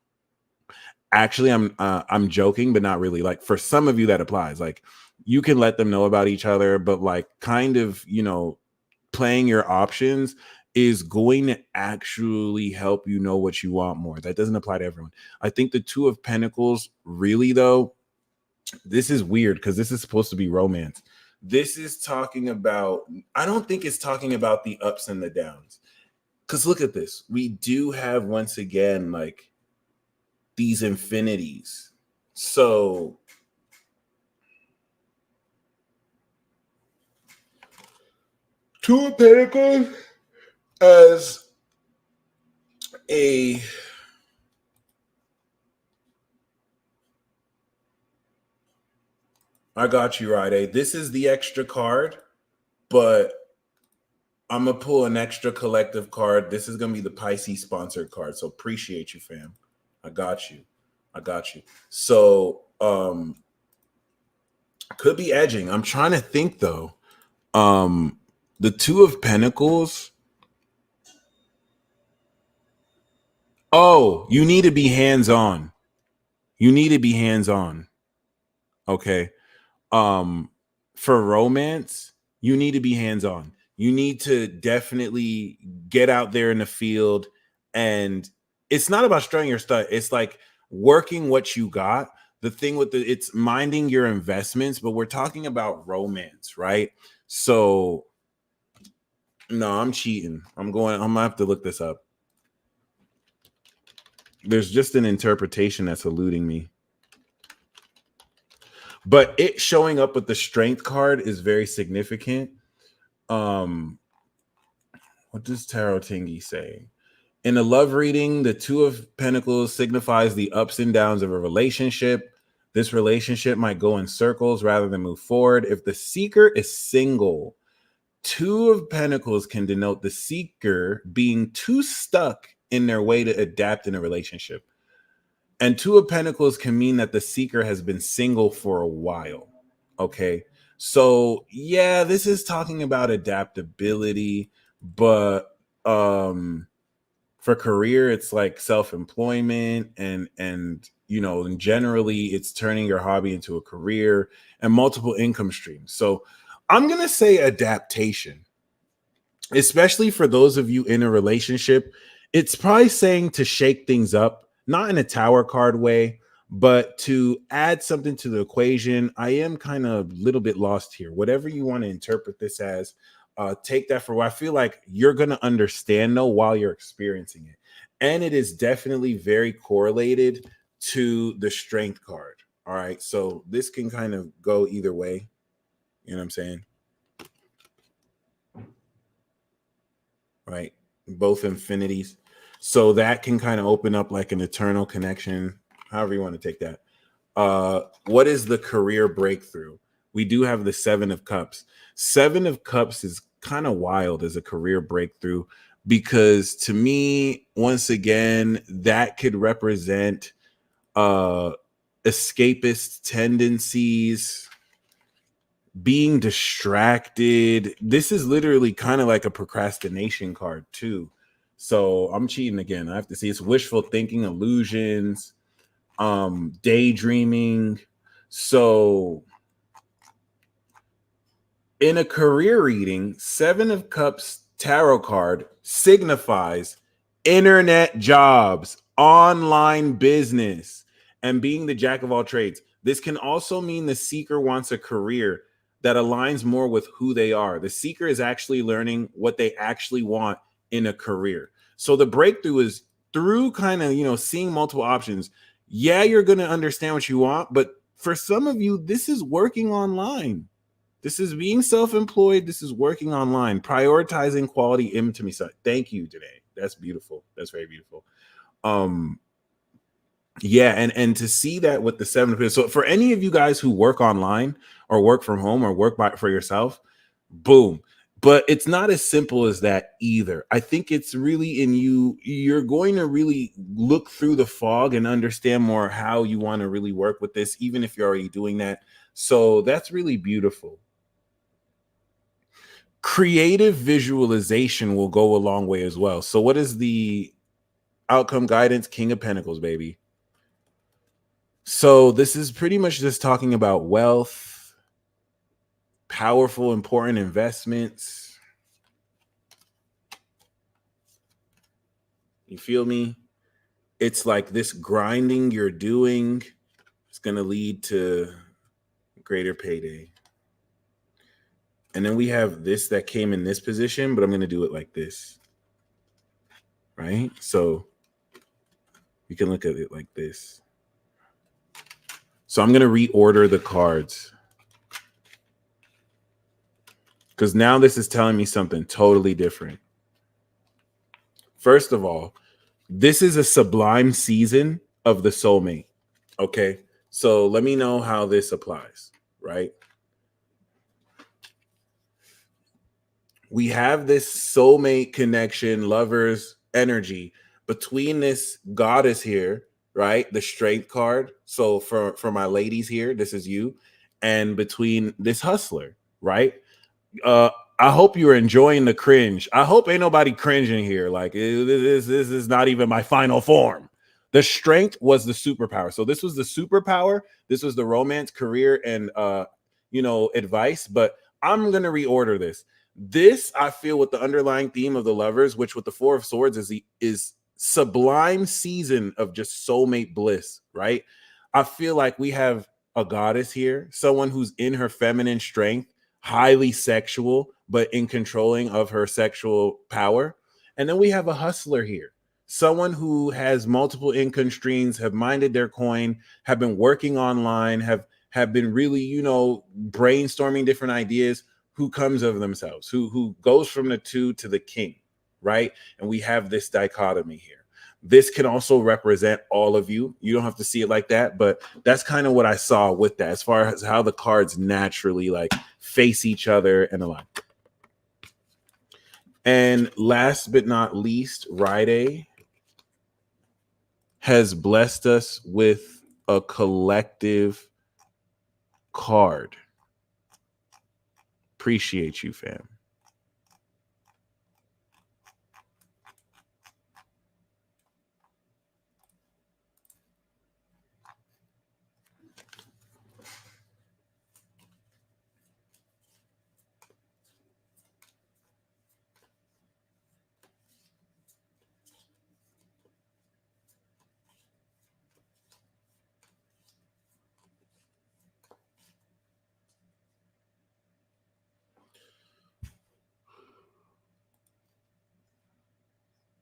Actually, I'm joking, but not really. Like for some of you that applies. Like you can let them know about each other, but like kind of, playing your options is going to actually help you know what you want more. That doesn't apply to everyone. I think the Two of Pentacles really though, this is weird because this is supposed to be romance. This is talking about, I don't think it's talking about the ups and the downs. Because look at this. We do have, once again, like these infinities. So Two of Pentacles as a I got you, Ride. This is the extra card, but I'm going to pull an extra collective card. This is going to be the Pisces sponsored card. So appreciate you, fam. I got you. So could be edging. I'm trying to think though. The Two of Pentacles. Oh, you need to be hands-on. Okay. For romance, you need to be hands-on. You need to definitely get out there in the field, and it's not about strutting your stuff. It's like working what you got. The thing with it's minding your investments, but we're talking about romance, right? So no, I'm cheating. I'm gonna have to look this up. There's just an interpretation that's eluding me. But it showing up with the strength card is very significant. What does Tarot Tingy say? In a love reading, the Two of Pentacles signifies the ups and downs of a relationship. This relationship might go in circles rather than move forward. If the seeker is single, Two of Pentacles can denote the seeker being too stuck in their way to adapt in a relationship. And Two of Pentacles can mean that the seeker has been single for a while. Okay. So yeah, this is talking about adaptability, but for career, it's like self-employment and generally it's turning your hobby into a career and multiple income streams. So I'm gonna say adaptation, especially for those of you in a relationship. It's probably saying to shake things up, not in a tower card way, but to add something to the equation. I am kind of a little bit lost here. Whatever you want to interpret this as, take that for what I feel like you're going to understand though while you're experiencing it. And it is definitely very correlated to the strength card. All right. So this can kind of go either way. You know what I'm saying? Right. Both infinities. So that can kind of open up like an eternal connection, however you want to take that. What is the career breakthrough? We do have the Seven of Cups. Seven of Cups is kind of wild as a career breakthrough because to me, once again, that could represent escapist tendencies, being distracted. This is literally kind of like a procrastination card too. So I'm cheating again. I have to see. It's wishful thinking, illusions, daydreaming. So in a career reading, Seven of Cups tarot card signifies internet jobs, online business, and being the jack of all trades. This can also mean the seeker wants a career that aligns more with who they are. The seeker is actually learning what they actually want in a career. So the breakthrough is through kind of, seeing multiple options. Yeah, you're going to understand what you want, but for some of you, this is working online. This is being self-employed. This is working online, prioritizing quality intimacy. So thank you, Janae. That's beautiful. That's very beautiful. Yeah, and to see that with the 7 of. So for any of you guys who work online or work from home or work for yourself, boom. But it's not as simple as that either. I think it's really in you. You're going to really look through the fog and understand more how you want to really work with this, even if you're already doing that. So that's really beautiful. Creative visualization will go a long way as well. So what is the outcome guidance? King of Pentacles, baby. So this is pretty much just talking about wealth, powerful, important investments. You feel me? It's like this grinding you're doing is going to lead to greater payday. And then we have this that came in this position, but I'm going to do it like this. Right? So you can look at it like this. So I'm going to reorder the cards, because now this is telling me something totally different. First of all, this is a sublime season of the soulmate. Okay. So let me know how this applies, right? We have this soulmate connection, lovers energy between this goddess here, right? The strength card. So for my ladies here, this is you. And between this hustler, right? I hope you're enjoying the cringe. I hope ain't nobody cringing here. Like this is not even my final form. The strength was the superpower. So this was the superpower. This was the romance, career, and advice. But I'm gonna reorder this. This I feel with the underlying theme of the lovers, which with the Four of Swords is sublime season of just soulmate bliss, right? I feel like we have a goddess here, someone who's in her feminine strength, highly sexual, but in controlling of her sexual power. And then we have a hustler here, someone who has multiple income streams, have minded their coin, have been working online, have been really, brainstorming different ideas, who comes of themselves, who goes from the two to the king, right? And we have this dichotomy here. This can also represent all of you. You don't have to see it like that, but that's kind of what I saw with that, as far as how the cards naturally like face each other and align. And last but not least, Ride has blessed us with a collective card. Appreciate you, fam.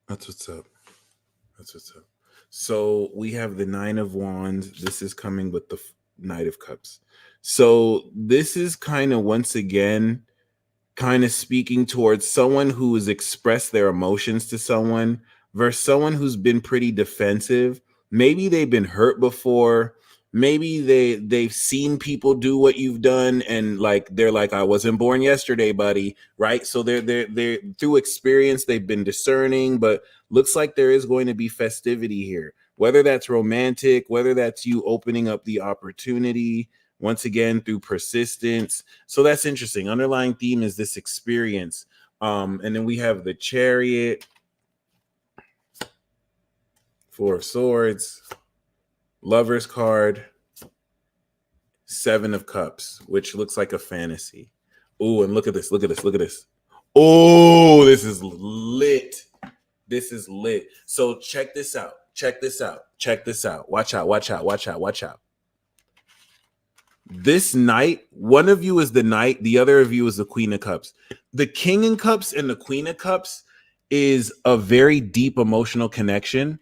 That's what's up. That's what's up. So we have the Nine of Wands. This is coming with the Knight of Cups. So this is kind of, once again, kind of speaking towards someone who has expressed their emotions to someone versus someone who's been pretty defensive. Maybe they've been hurt before. Maybe they've seen people do what you've done, and like they're like, I wasn't born yesterday, buddy, right? So they're through experience, they've been discerning, but looks like there is going to be festivity here, whether that's romantic, whether that's you opening up the opportunity once again through persistence. So that's interesting. Underlying theme is this experience. And then we have the Chariot, Four of Swords, Lover's card, Seven of Cups, which looks like a fantasy. Oh, and look at this. Look at this. Look at this. Oh, this is lit. This is lit. So check this out. Check this out. Check this out. Watch out. Watch out. Watch out. Watch out. This Knight, one of you is the Knight, the other of you is the Queen of Cups. The King in Cups and the Queen of Cups is a very deep emotional connection.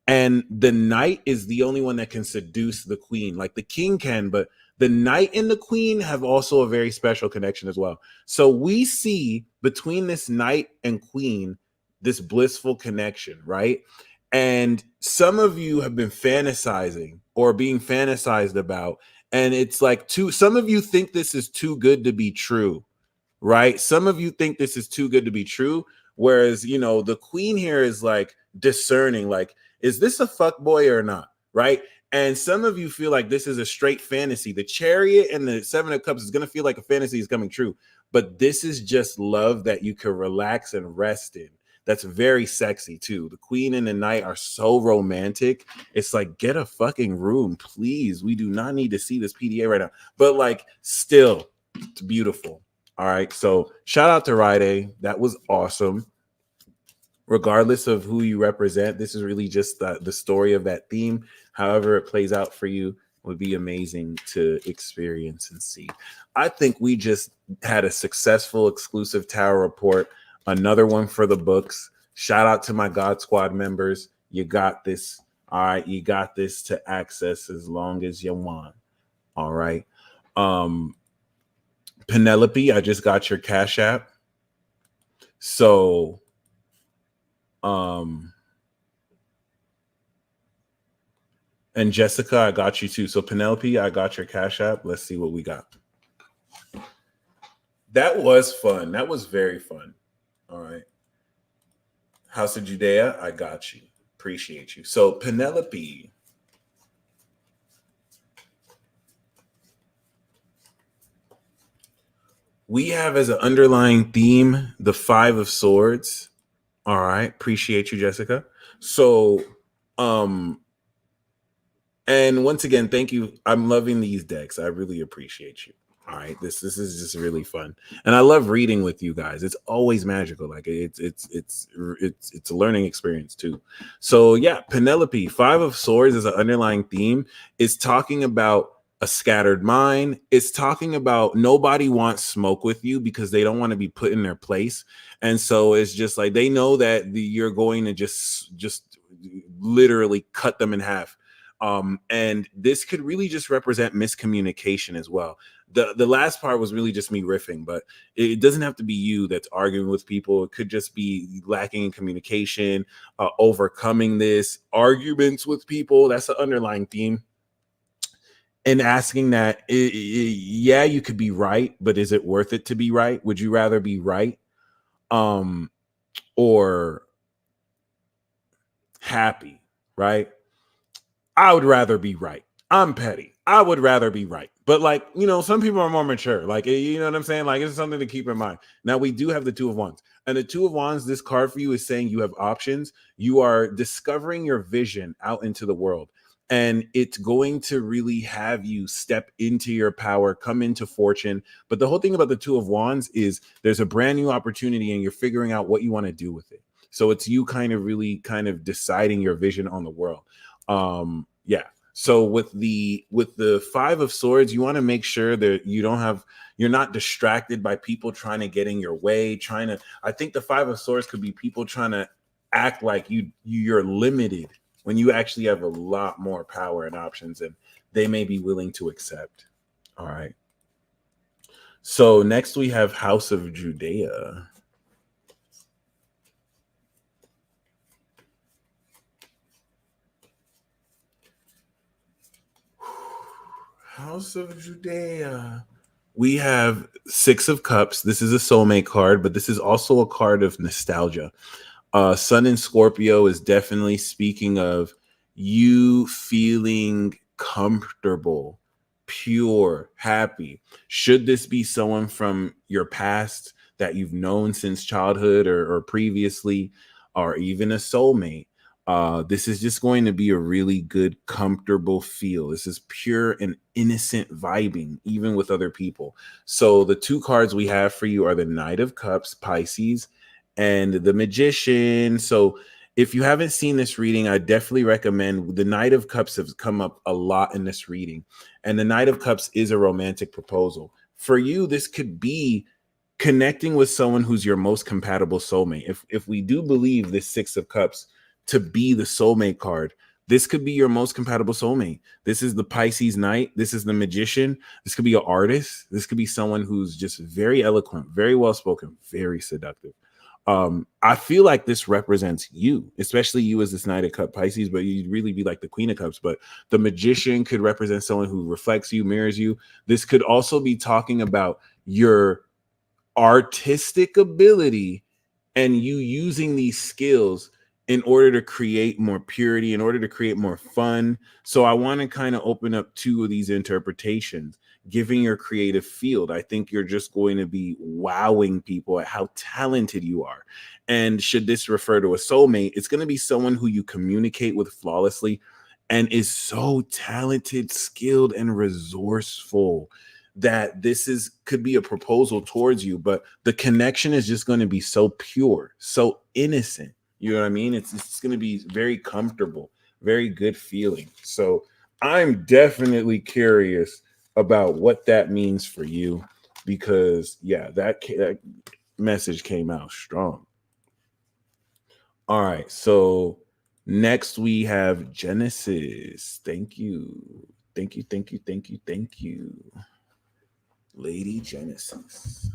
And the Knight is the only one that can seduce the Queen. Like the King can, but The Knight and the Queen have also a very special connection as well. So we see between this Knight and Queen this blissful connection, right? And some of you have been fantasizing or being fantasized about, and it's like some of you think this is too good to be true, right? Some of you think this is too good to be true. Whereas, the Queen here is like discerning, like, is this a fuck boy or not? Right. And some of you feel like this is a straight fantasy. The Chariot and the Seven of Cups is going to feel like a fantasy is coming true. But this is just love that you can relax and rest in. That's very sexy too. The Queen and the Knight are so romantic. It's like, get a fucking room, please. We do not need to see this PDA right now. But like, still, it's beautiful. All right. So shout out to Ride. That was awesome. Regardless of who you represent, this is really just the story of that theme. However it plays out for you would be amazing to experience and see. I think we just had a successful exclusive tarot report. Another one for the books. Shout out to my God Squad members. You got this. All right. You got this to access as long as you want. All right. Penelope, I just got your Cash App. So, and Jessica, I got you too. So Penelope, I got your Cash App. Let's see what we got. That was fun. That was very fun. All right. House of Judea, I got you. Appreciate you. So Penelope. We have as an underlying theme the Five of Swords. All right. Appreciate you, Jessica. So, and once again, thank you. I'm loving these decks. I really appreciate you. All right. This is just really fun. And I love reading with you guys. It's always magical. Like it's a learning experience too. So yeah, Penelope, Five of Swords is an underlying theme. It's talking about a scattered mind. It's talking about nobody wants smoke with you because they don't want to be put in their place. And so it's just like they know that you're going to just literally cut them in half. And this could really just represent miscommunication as well. The last part was really just me riffing, but it doesn't have to be you that's arguing with people. It could just be lacking in communication, overcoming this, arguments with people. That's the underlying theme. And asking that, yeah, you could be right, but is it worth it to be right? Would you rather be right or happy, right? I would rather be right. I'm petty. I would rather be right. But like, some people are more mature. Like, you know what I'm saying? Like, it's something to keep in mind. Now, we do have the Two of Wands. And the Two of Wands, this card for you is saying you have options. You are discovering your vision out into the world. And it's going to really have you step into your power, come into fortune. But the whole thing about the Two of Wands is there's a brand new opportunity and you're figuring out what you want to do with it. So it's you kind of deciding your vision on the world. Yeah. So with the Five of Swords, you want to make sure that you're not distracted by people trying to get in your way, I think the Five of Swords could be people trying to act like you're limited when you actually have a lot more power and options and they may be willing to accept. All right. So next we have House of Judea. House of Judea. We have Six of Cups. This is a soulmate card, but this is also a card of nostalgia. Sun in Scorpio is definitely speaking of you feeling comfortable, pure, happy. Should this be someone from your past that you've known since childhood or previously, or even a soulmate? This is just going to be a really good, comfortable feel. This is pure and innocent vibing, even with other people. So the two cards we have for you are the Knight of Cups, Pisces, and the Magician. So if you haven't seen this reading, I definitely recommend. The Knight of Cups has come up a lot in this reading, and the Knight of Cups is a romantic proposal. For you, this could be connecting with someone who's your most compatible soulmate. If we do believe this Six of Cups to be the soulmate card, This could be your most compatible soulmate. This is the Pisces Knight. This is the Magician. This could be an artist. This could be someone who's just very eloquent, very well spoken, very seductive. I feel like this represents you, especially you as this Knight of Cup Pisces, but you'd really be like the Queen of Cups. But the Magician could represent someone who reflects you, mirrors you. This could also be talking about your artistic ability and you using these skills in order to create more purity, in order to create more fun. So I want to kind of open up two of these interpretations, giving your creative field. I think you're just going to be wowing people at how talented you are. And should this refer to a soulmate, it's going to be someone who you communicate with flawlessly and is so talented, skilled, and resourceful that this could be a proposal towards you, but the connection is just going to be so pure, so innocent. You know what I mean? It's going to be very comfortable, very good feeling. So I'm definitely curious about what that means for you, because yeah, that message came out strong. All right, so next we have Genesis. Thank you. Thank you, thank you, thank you, thank you. Lady Genesis.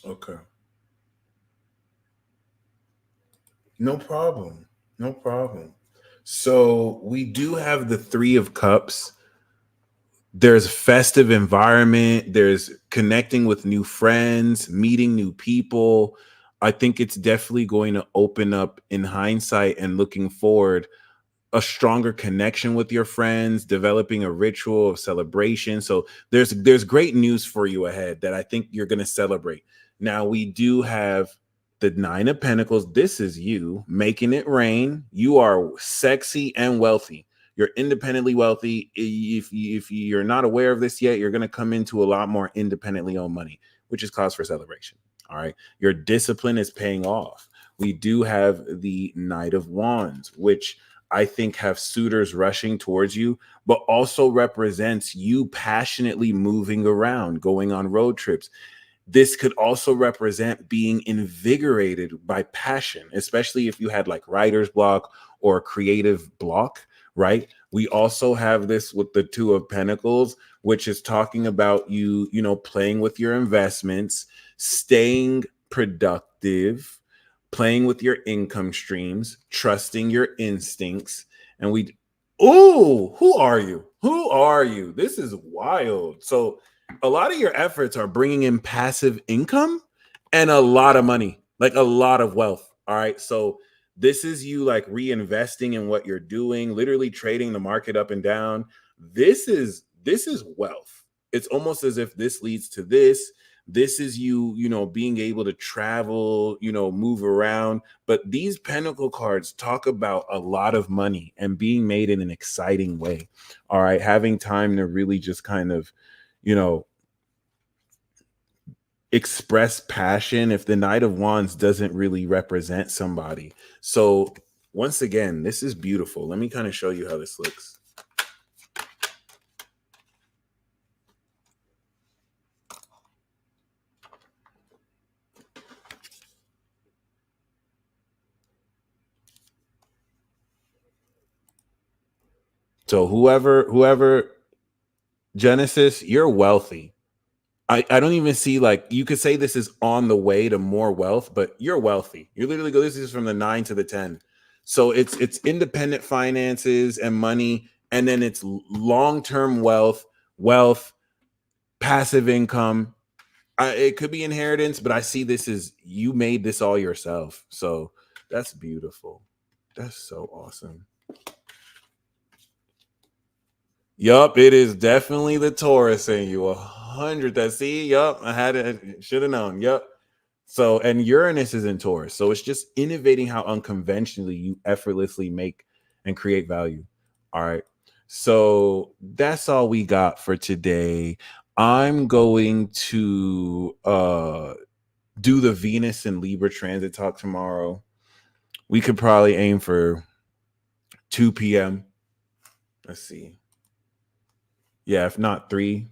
Okay. No problem. No problem. So we do have the Three of Cups. There's festive environment. There's connecting with new friends, meeting new people. I think it's definitely going to open up in hindsight and looking forward a stronger connection with your friends, developing a ritual of celebration. So there's great news for you ahead that I think you're going to celebrate. Now we do have the Nine of Pentacles. This is you making it rain. You are sexy and wealthy. You're independently wealthy. If you're not aware of this yet, you're going to come into a lot more independently owned money, which is cause for celebration. All right. Your discipline is paying off. We do have the Knight of Wands, which I think have suitors rushing towards you, but also represents you passionately moving around, going on road trips. This could also represent being invigorated by passion, especially if you had like writer's block or creative block, right? We also have this with the Two of Pentacles, which is talking about you, playing with your investments, staying productive, playing with your income streams, trusting your instincts. And who are you? Who are you? This is wild. So a lot of your efforts are bringing in passive income and a lot of money, like a lot of wealth. All right. So this is you like reinvesting in what you're doing, literally trading the market up and down. This is wealth. It's almost as if this leads to this. This is you, being able to travel, move around. But these pentacle cards talk about a lot of money and being made in an exciting way. All right. Having time to really just kind of, express passion if the Knight of Wands doesn't really represent somebody. So once again, this is beautiful. Let me kind of show you how this looks. So whoever Genesis, you're wealthy. I don't even see, like, you could say this is on the way to more wealth, but you're wealthy. You literally go, this is from the 9 to the 10. So it's independent finances and money, and then it's long-term wealth, passive income, It could be inheritance, but I see this as you made this all yourself. So that's beautiful. That's so awesome. Yup, it is definitely the Taurus in you. 100. That see, yup, I had it. Should have known. Yup. So, and Uranus is in Taurus. So it's just innovating how unconventionally you effortlessly make and create value. All right. So that's all we got for today. I'm going to do the Venus and Libra transit talk tomorrow. We could probably aim for 2 p.m. Let's see. Yeah, if not 3.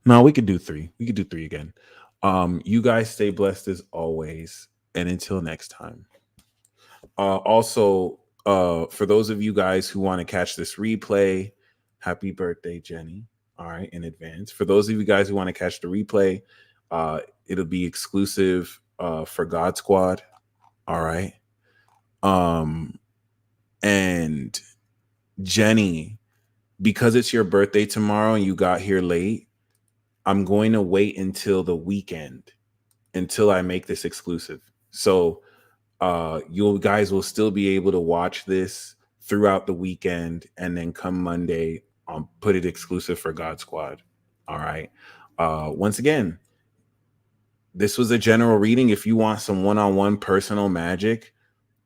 No, we could do 3. We could do 3 again. You guys stay blessed as always. And until next time. Also, for those of you guys who want to catch this replay, happy birthday, Jenny. All right, in advance. For those of you guys who want to catch the replay, it'll be exclusive for God Squad. All right. And Jenny, because it's your birthday tomorrow and you got here late, I'm going to wait until the weekend until I make this exclusive. So you guys will still be able to watch this throughout the weekend, and then come Monday, put it exclusive for God Squad. All right. Once again, this was a general reading. If you want some one-on-one personal magic,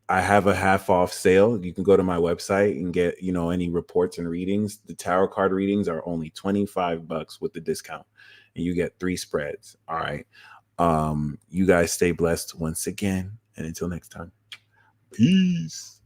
I have a half off sale. You can go to my website and get, any reports and readings. The tarot card readings are only $25 with the discount, and you get 3 spreads. All right. You guys stay blessed once again, and until next time. Peace.